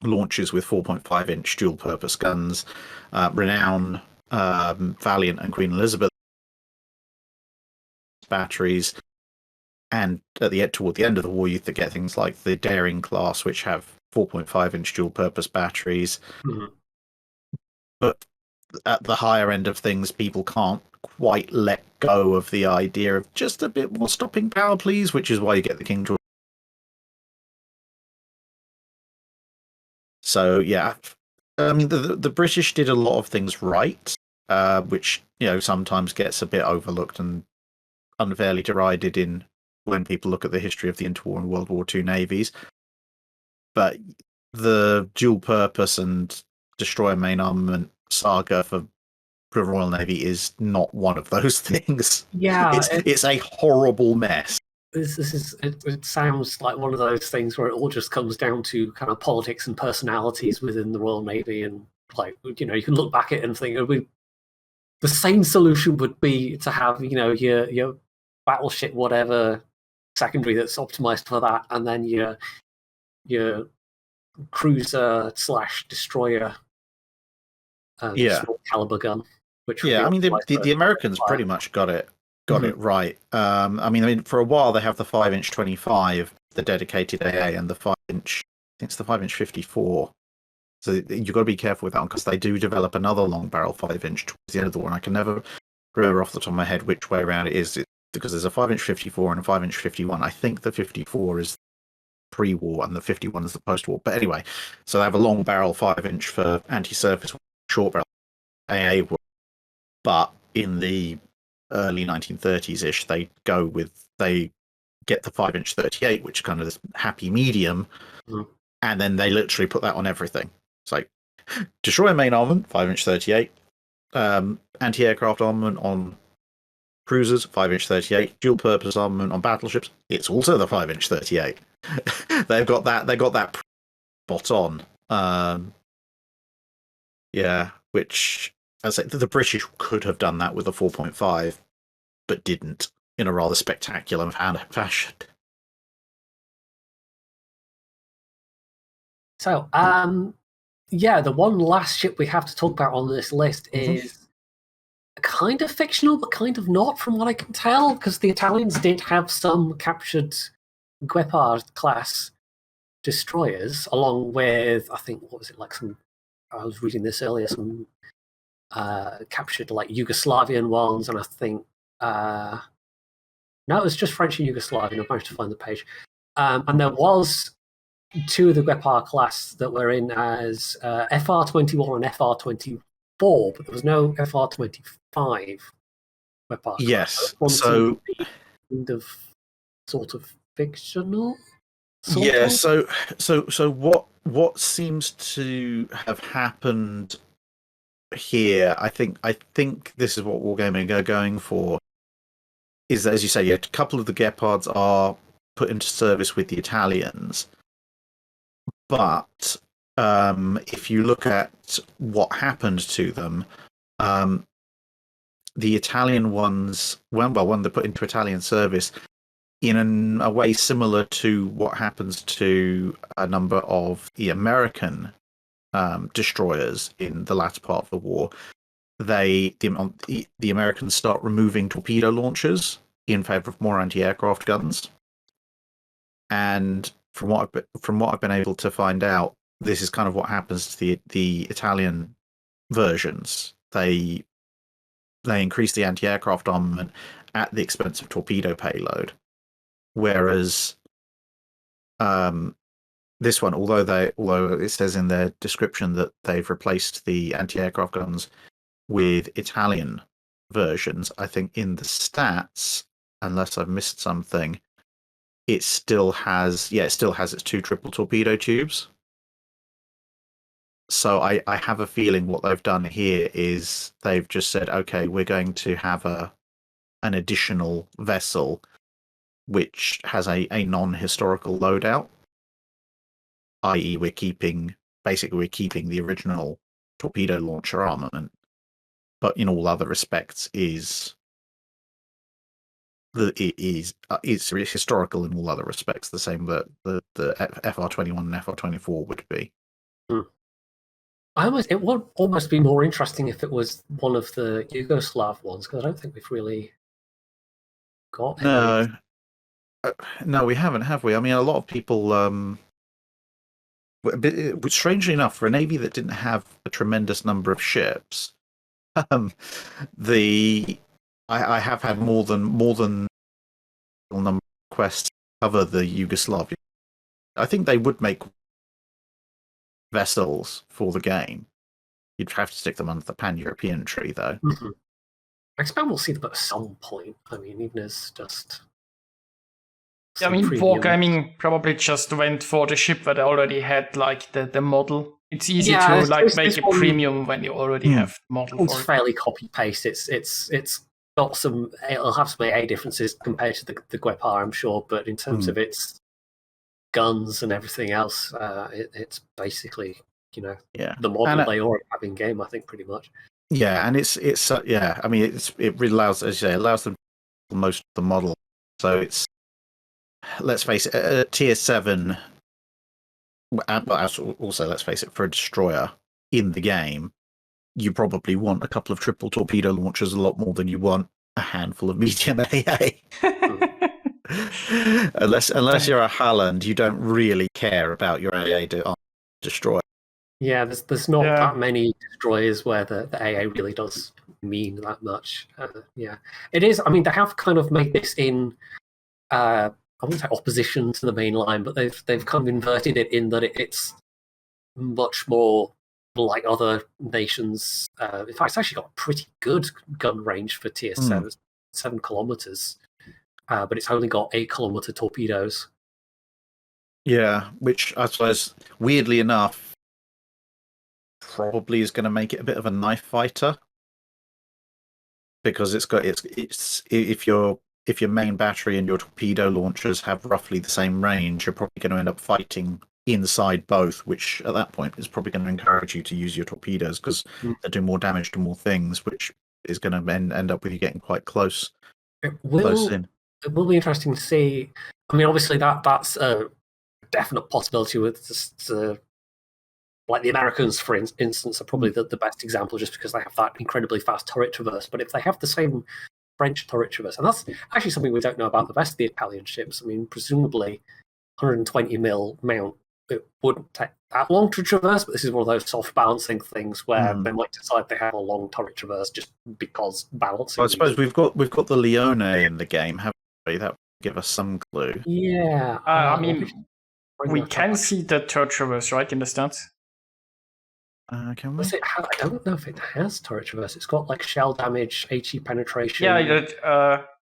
launches with 4.5-inch dual-purpose guns, Renown, Valiant, and Queen Elizabeth batteries, and toward the end of the war, you get things like the Daring class, which have 4.5-inch dual-purpose batteries. Mm-hmm. But at the higher end of things, people can't quite let go of the idea of just a bit more stopping power, please, which is why you get the King George. So yeah, I mean, the British did a lot of things right, which sometimes gets a bit overlooked and unfairly derided in when people look at the history of the interwar and World War II navies. But the dual purpose and destroyer main armament saga for the Royal Navy is not one of those things. Yeah, it's a horrible mess. It sounds like one of those things where it all just comes down to kind of politics and personalities within the Royal Navy, and like you can look back at it and think the same solution would be to have your battleship whatever secondary that's optimized for that, and then your cruiser / destroyer small caliber gun. Which I mean the Americans pretty much got it right. I mean for a while they have the 5-inch 25, the dedicated AA, and the 5-inch. I think it's the 5-inch 54. So you've got to be careful with that one because they do develop another long barrel 5-inch towards the end of the war. And I can never remember off the top of my head which way around it is, because there's a 5-inch 54 and a 5-inch 51. I think the 54 is pre-war and the 51 is the post-war. But anyway, so they have a long barrel 5-inch for anti-surface, short barrel AA. But in the early 1930s-ish, they get the 5-inch 38, which is kind of this happy medium, and then they literally put that on everything. It's like destroyer main armament, 5-inch 38, anti-aircraft armament on cruisers, 5-inch 38, dual purpose armament on battleships. It's also the 5-inch 38. They got that spot on. Yeah, which I say the British could have done that with a 4.5, but didn't in a rather spectacular fashion. So, the one last ship we have to talk about on this list is kind of fictional, but kind of not, from what I can tell, because the Italians did have some captured Guepard class destroyers, along with, I think, what was it, like some, I was reading this earlier, some captured like Yugoslavian ones, and I think no, it was just French and Yugoslavian. I managed to find the page, and there was 2 of the Guepard class that were in as FR-21 and FR-24, but there was no FR-25 Guepard. Yes. Class. So kind of sort of fictional. Yeah. So what seems to have happened here? I think this is what Wargaming are going for. Is that, as you say, yeah, a couple of the Gepards are put into service with the Italians, but if you look at what happened to them, the Italian ones, when they're put into Italian service, in a way similar to what happens to a number of the American destroyers in the latter part of the war, the Americans start removing torpedo launchers in favor of more anti-aircraft guns. And from what I've been able to find out, this is kind of what happens to the Italian versions. They increase the anti-aircraft armament at the expense of torpedo payload. Whereas this one, although it says in their description that they've replaced the anti-aircraft guns with Italian versions, I think in the stats, unless I've missed something, it still has its 2 triple torpedo tubes. So I have a feeling what they've done here is they've just said, okay, we're going to have an additional vessel which has a non-historical loadout, i.e. we're keeping the original torpedo launcher armament, but in all other respects it's historical in all other respects, the same that the FR-21 and FR-24 would be. It would almost be more interesting if it was one of the Yugoslav ones, because I don't think we've really got any. No, we haven't, have we? I mean, a lot of people, strangely enough, for a navy that didn't have a tremendous number of ships, I have had more than a number of requests to cover the Yugoslavia. I think they would make vessels for the game. You'd have to stick them under the Pan-European tree, though. Mm-hmm. I expect we'll see them at some point. I mean, even as just... I mean, Wargaming probably just went for the ship that already had like the model. It's easy to make a premium when you already have the model. It's fairly copy paste. It's got some. It'll have some AA differences compared to the Guepard, I'm sure, but in terms of its guns and everything else, it's basically the model they already have in game. I think pretty much. Yeah, and it's I mean, it really allows, as you say, allows them to most of the model. So it's, let's face it, tier 7, but also, let's face it, for a destroyer in the game, you probably want a couple of triple torpedo launchers a lot more than you want a handful of medium AA. unless you're a Haaland, you don't really care about your AA destroyer. Yeah, there's not that many destroyers where the AA really does mean that much. It is. I mean, they have kind of made this in... I wouldn't say opposition to the main line, but they've kind of inverted it in that it's much more like other nations. In fact, it's actually got a pretty good gun range for tier 7 kilometers, but it's only got 8-kilometer torpedoes. Yeah, which I suppose, weirdly enough, probably is going to make it a bit of a knife fighter, because it's if your main battery and your torpedo launchers have roughly the same range, you're probably going to end up fighting inside both, which at that point is probably going to encourage you to use your torpedoes because they do more damage to more things, which is going to end up with you getting quite close. It will be interesting to see. I mean, obviously that's a definite possibility with just like the Americans, for instance, are probably the best example just because they have that incredibly fast turret traverse. But if they have the same French turret traverse, and that's actually something we don't know about the rest of the Italian ships. I mean, presumably 120 mil mount it wouldn't take that long to traverse, but this is one of those soft balancing things where they might decide they have a long turret traverse just because balancing. I suppose we've got the Leone in the game, haven't we? That would give us some clue. Yeah. I mean, we can see the turret traverse, right, in the stats? Can we? I don't know if it has turret traverse. It's got like shell damage, HE penetration. Yeah, it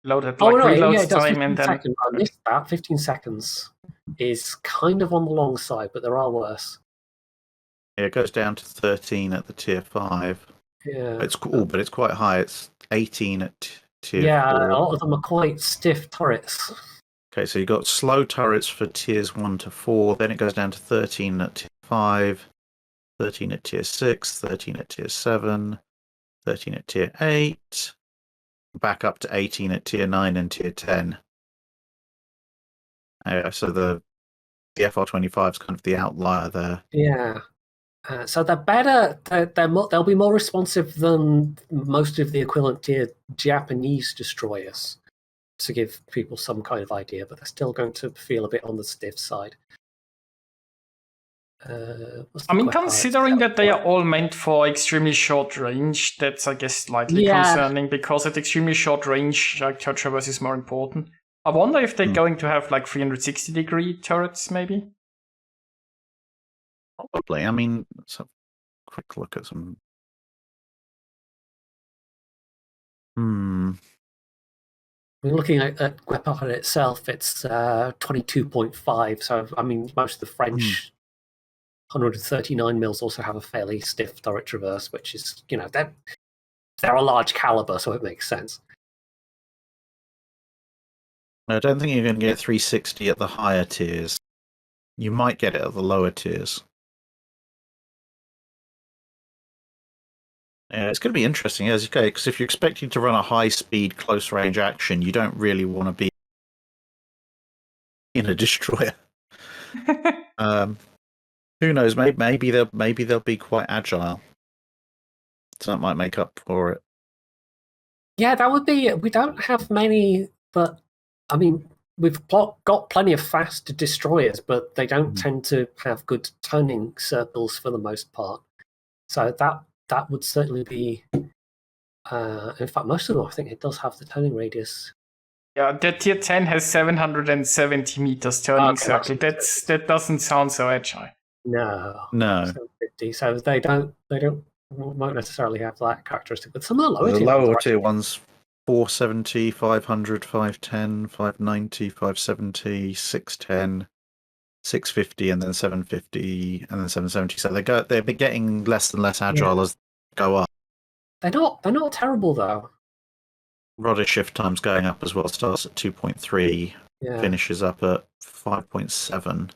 loaded reload it does time, 15 and then seconds. I missed that. 15 seconds is kind of on the long side, but there are worse. Yeah, it goes down to 13 at the tier 5. Yeah, it's cool, but it's quite high. It's 18 at tier 4. Yeah, a lot of them are quite stiff turrets. Okay, so you've got slow turrets for tiers 1 to 4. Then it goes down to 13 at tier 5, 13 at tier 6, 13 at tier 7, 13 at tier 8, back up to 18 at tier 9 and tier 10. So the FR25 is kind of the outlier there. Yeah. So they're better. They'll be more responsive than most of the equivalent tier Japanese destroyers, to give people some kind of idea, but they're still going to feel a bit on the stiff side. I mean, considering that they are all meant for extremely short range, that's, I guess, slightly concerning, because at extremely short range, like, turret traverse is more important. I wonder if they're going to have, like, 360-degree turrets, maybe? Probably. I mean, let's have a quick look at some... We're looking at Guepard itself, it's 22.5, so, I mean, most of the French 139 mils also have a fairly stiff turret traverse, which is, they're a large caliber, so it makes sense. I don't think you're going to get 360 at the higher tiers. You might get it at the lower tiers. Yeah, it's going to be interesting, as you say, because if you're expecting to run a high-speed, close-range action, you don't really want to be in a destroyer. Who knows? Maybe they'll be quite agile, so that might make up for it. Yeah, that would be. We don't have many, but I mean, we've got plenty of fast destroyers, but they don't tend to have good turning circles for the most part. So that would certainly be. In fact, most of them, I think, it does have the turning radius. Yeah, the tier 10 has 770 meters turning circle. That doesn't sound so agile. No. 750. So they won't necessarily have that characteristic. But some of the lower tier ones, 470, 500, 510, 590, 570, 610, 650, and then 750, and then 770. So they're getting less and less agile as they go up. They're not terrible though. Rudder shift time's going up as well. Starts at 2.3, finishes up at 5.7.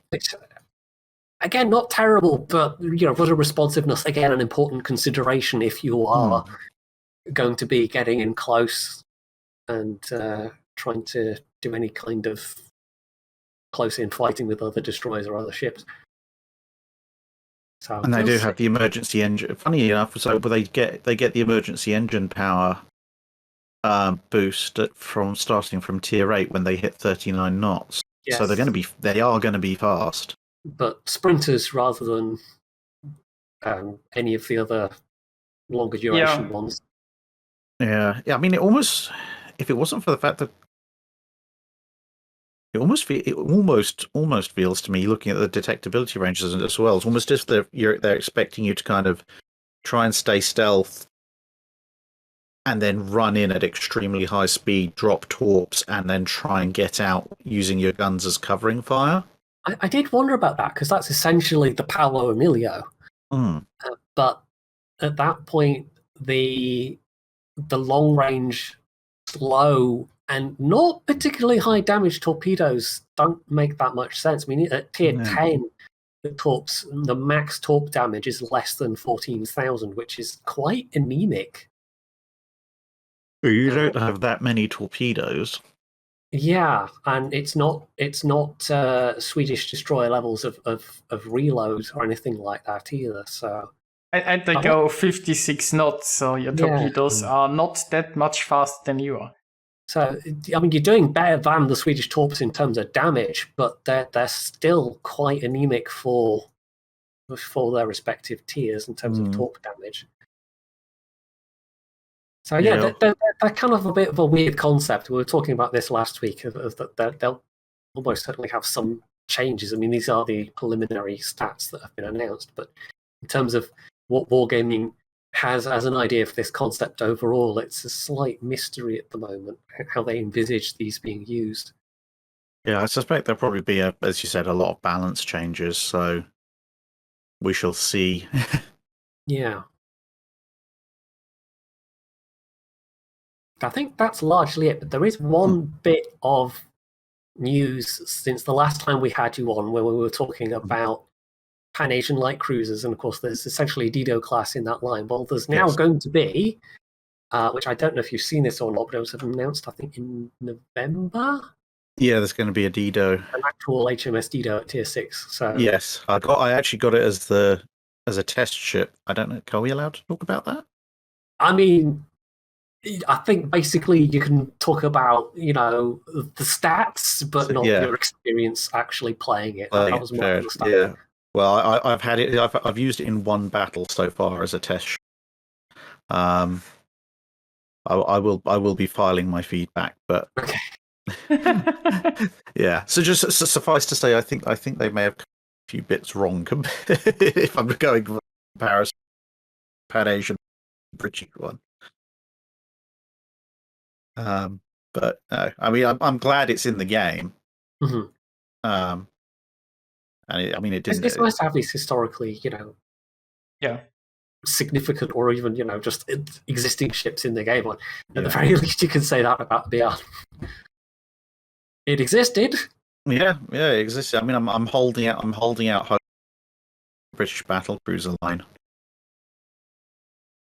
Again, not terrible, but rudder responsiveness, again, an important consideration if you are going to be getting in close and trying to do any kind of close-in fighting with other destroyers or other ships. So, and they do have the emergency engine. Funny enough, so they get the emergency engine power boost from starting from tier 8 when they hit 39 knots. Yes. So they are going to be fast. But sprinters rather than any of the other longer duration ones. Yeah. I mean, if it wasn't for the fact that it almost feels to me, looking at the detectability ranges as well, it's almost as if they're expecting you to kind of try and stay stealth and then run in at extremely high speed, drop torps, and then try and get out using your guns as covering fire. I did wonder about that, because that's essentially the Paolo Emilio. But at that point, the long-range, slow, and not particularly high-damage torpedoes don't make that much sense. I mean, at tier 10, the max torp damage is less than 14,000, which is quite anemic. You don't have that many torpedoes. Yeah, and it's not Swedish destroyer levels of reload or anything like that either. So, and they go 56 knots, so your torpedoes are not that much faster than you are. So, I mean, you're doing better than the Swedish Torps in terms of damage, but they're still quite anemic for their respective tiers in terms of Torp damage. So yeah, they're kind of a bit of a weird concept. We were talking about this last week, of that they'll almost certainly have some changes. I mean, these are the preliminary stats that have been announced, but in terms of what Wargaming has as an idea for this concept overall, it's a slight mystery at the moment how they envisage these being used. Yeah, I suspect there'll probably be, as you said, a lot of balance changes, so we shall see. Yeah. I think that's largely it, but there is one bit of news since the last time we had you on, where we were talking about Pan-Asian light cruisers, and of course there's essentially a Dido class in that line. Well, there's now going to be, which I don't know if you've seen this or not, but it was announced, I think, in November? Yeah, there's going to be a Dido. An actual HMS Dido at Tier 6. So yes, I actually got it as a test ship. I don't know, are we allowed to talk about that? I mean, I think basically you can talk about, the stats, but not your experience actually playing it. That was my understanding. Yeah. Well, I've had it. I've used it in one battle so far as a test. I will be filing my feedback, but yeah. So just suffice to say, I think they may have a few bits wrong if I'm going for comparison. Pan-Asian British one. But no, I mean, I'm glad it's in the game. And it didn't. It's nice to have these historically, yeah, significant, or even just existing ships in the game. At the very least, you can say that about Béarn. It existed. Yeah, it existed. I mean, I'm holding out hope. British battle cruiser line.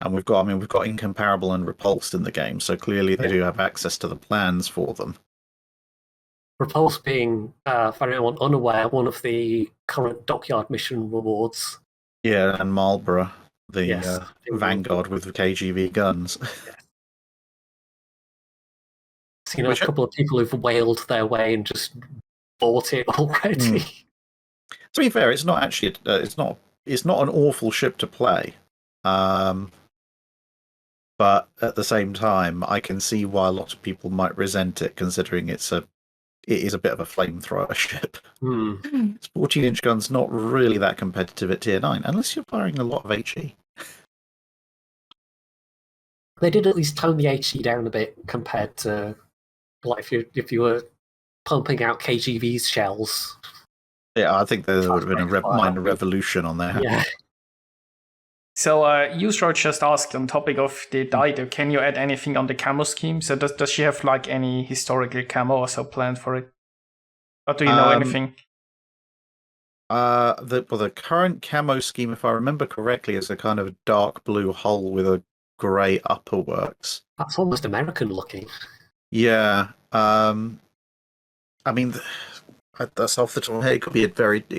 And we've got Incomparable and Repulsed in the game, so clearly they do have access to the plans for them. Repulsed being, for anyone unaware, one of the current Dockyard mission rewards. Yeah, and Marlborough, the Vanguard with the KGV guns. Seen a couple of people who've whaled their way and just bought it already. To be fair, it's not actually it's not an awful ship to play. But at the same time, I can see why a lot of people might resent it, considering it is a bit of a flamethrower ship. 14-inch guns not really that competitive at Tier 9, unless you're firing a lot of HE. They did at least tone the HE down a bit compared to, like, if you were pumping out KGV's shells. Yeah, I think there would have been a minor revolution on there. Yeah. So, Usro just asked, on topic of the Dido, can you add anything on the camo scheme? So does she have like any historical camo or so planned for it? Or do you know anything? The current camo scheme, if I remember correctly, is a kind of dark blue hull with a grey upperworks. That's almost American looking. Yeah. I mean, that's off the top of my head. It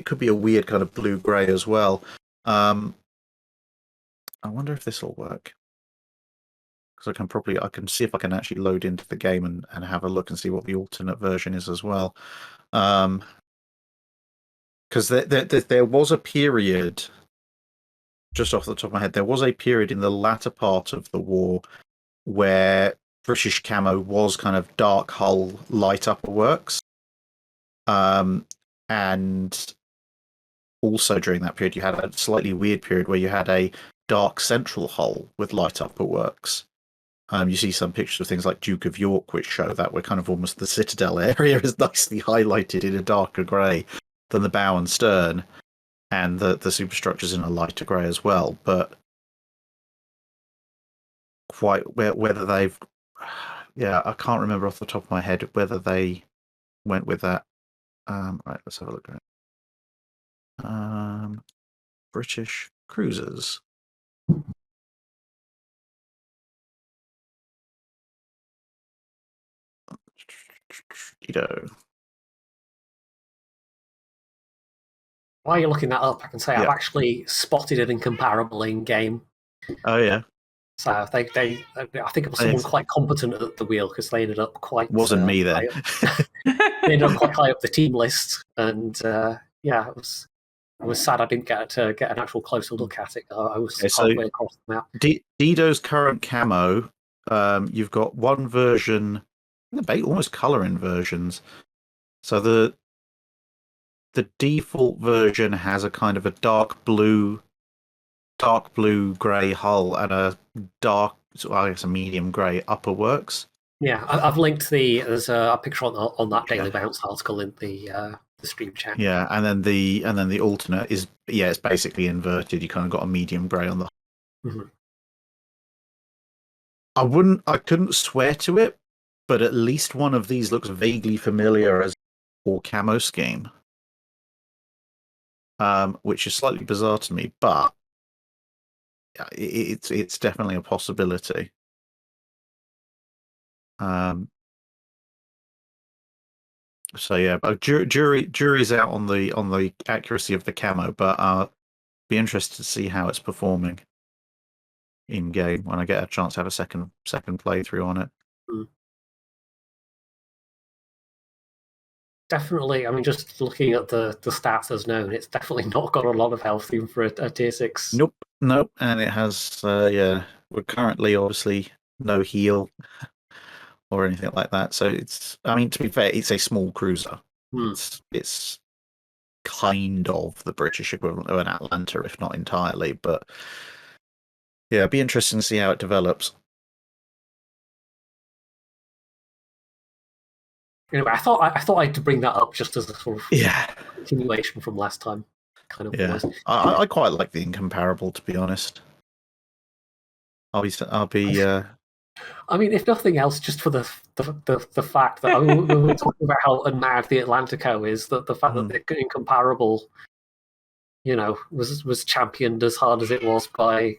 could be a weird kind of blue grey as well. I wonder if this will work. Because I can see if I can actually load into the game and have a look and see what the alternate version is as well. Because there was a period, just off the top of my head, there was a period in the latter part of the war where British camo was kind of dark hull, light upperworks. And also during that period, you had a slightly weird period where you had a dark central hull with light upperworks. You see some pictures of things like Duke of York, which show that we're kind of almost the citadel area is nicely highlighted in a darker grey than the bow and stern, and the superstructure's in a lighter grey as well. But quite whether they've, I can't remember off the top of my head whether they went with that. Right, let's have a look at it. British cruisers. While you're looking that up, I can say I've actually spotted it Incomparable in game. Oh yeah. So I think it was someone quite competent at the wheel because they ended up quite. Wasn't me then. They ended up quite high up the team list, and it was sad I didn't get to get an actual closer look at it. I was halfway across the map. Dido's current camo, you've got one version, almost coloring versions. So the default version has a kind of a dark blue grey hull and a a medium grey upper works. Yeah, I've linked there's a picture on that Daily Bounce article in the stream chat. Yeah, and then the alternate is it's basically inverted. You kind of got a medium grey on the. Mm-hmm. I couldn't swear to it, but at least one of these looks vaguely familiar as a camo scheme, which is slightly bizarre to me, but it's definitely a possibility. So yeah, but jury's out on the accuracy of the camo, but be interested to see how it's performing in game when I get a chance to have a second playthrough on it. Definitely, I mean, just looking at the stats as known, it's definitely not got a lot of health even for a tier 6. Nope, and it has we're currently obviously no heal or anything like that. So it's, I mean, to be fair, it's a small cruiser. It's kind of the British equivalent of an Atlanta, if not entirely. But yeah, it'd be interesting to see how it develops. Anyway, I thought I had to bring that up just as a sort of continuation from last time. Kind of. Yeah, I quite like the Incomparable, to be honest. I'll be. I mean, if nothing else, just for the fact that we were talking about how unmad the Atlanticó is, that the fact that the Incomparable, was championed as hard as it was by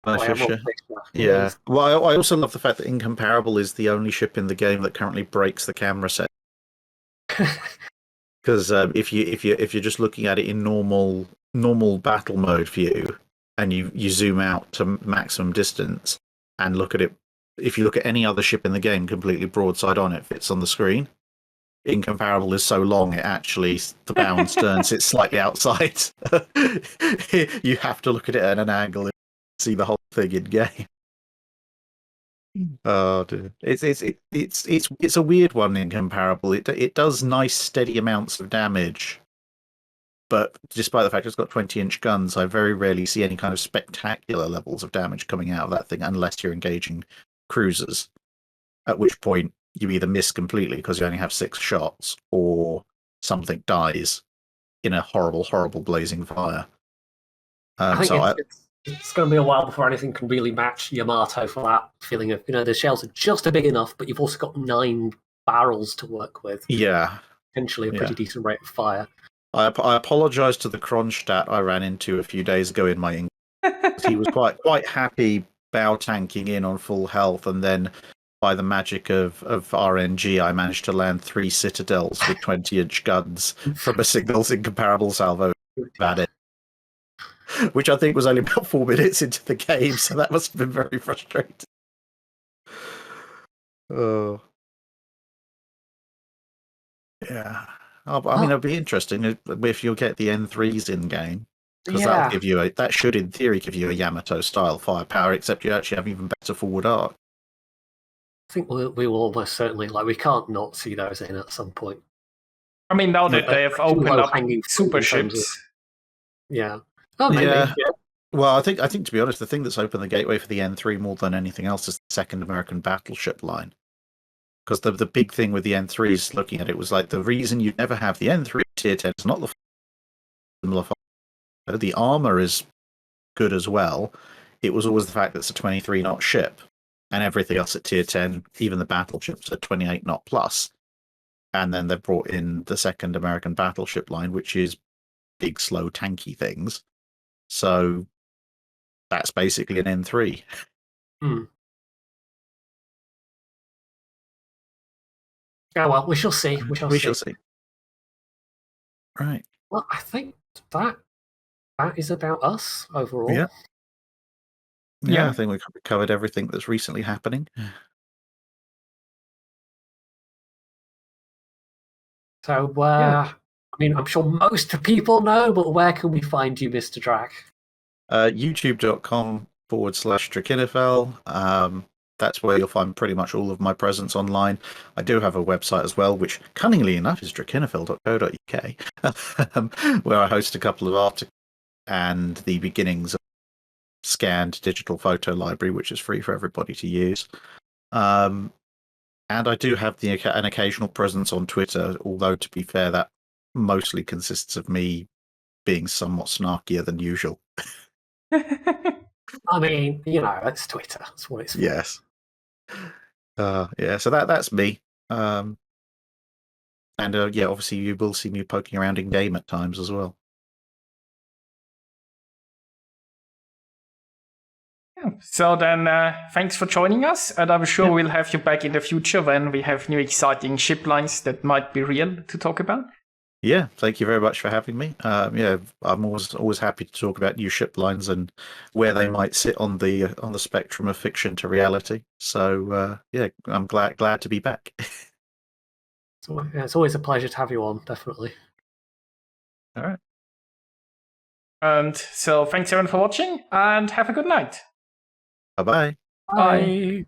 Fisher. Yeah. Well, I also love the fact that Incomparable is the only ship in the game that currently breaks the camera set. Because if you're just looking at it in normal battle mode view, and you zoom out to maximum distance and look at it, if you look at any other ship in the game completely broadside on, it fits on the screen. Incomparable is so long, it actually, the bow stern sits slightly outside. You have to look at it at an angle and see the whole thing in game. Oh, dude. It's a weird one, Incomparable. It does nice steady amounts of damage, but despite the fact it's got 20-inch guns, I very rarely see any kind of spectacular levels of damage coming out of that thing unless you're engaging cruisers, at which point you either miss completely because you only have 6 shots, or something dies in a horrible blazing fire. I think it's going to be a while before anything can really match Yamato for that feeling of, the shells are just big enough, but you've also got 9 barrels to work with. Yeah. Potentially a pretty decent rate of fire. I apologise to the Kronstadt I ran into a few days ago in my English. He was quite happy bow tanking in on full health, and then by the magic of RNG, I managed to land 3 citadels with 20-inch guns from a Signals Incomparable salvo. About it. Which I think was only about 4 minutes into the game, so that must have been very frustrating. Oh. Yeah. I mean, it'll be interesting if you'll get the N3s in game, because that should, in theory, give you a Yamato style firepower, except you actually have even better forward arc. I think we will almost certainly, we can't not see those in at some point. I mean, now that they have opened up super ships. Yeah. Oh, maybe. Yeah. Well, I think to be honest, the thing that's opened the gateway for the N3 more than anything else is the second American battleship line. Because the big thing with the N3s, looking at it, was like the reason you never have the N3 tier 10 is not the similar. The armor is good as well. It was always the fact that it's a 23 knot ship, and everything else at tier 10, even the battleships, are 28 knot plus. And then they've brought in the second American battleship line, which is big, slow, tanky things. So that's basically an N3. Oh, well, we shall see. We shall see. Right. Well, I think that is about us overall. Yeah. Yeah, I think we covered everything that's recently happening. So, I mean, I'm sure most people know, but where can we find you, Mr. Drac? YouTube.com/Drachinifel. That's where you'll find pretty much all of my presence online. I do have a website as well, which cunningly enough is drachinifel.co.uk, where I host a couple of articles and the beginnings of scanned digital photo library, which is free for everybody to use. And I do have an occasional presence on Twitter, although to be fair, that mostly consists of me being somewhat snarkier than usual. I mean, it's Twitter. That's what it's for. Yes. Yeah, so that's me. And obviously you will see me poking around in game at times as well. So then, thanks for joining us, and I'm sure we'll have you back in the future when we have new exciting ship lines that might be real to talk about. Yeah, thank you very much for having me. I'm always happy to talk about new ship lines and where they might sit on the spectrum of fiction to reality. So I'm glad to be back. So, it's always a pleasure to have you on, definitely. All right. And so thanks everyone for watching, and have a good night. Bye-bye. Bye.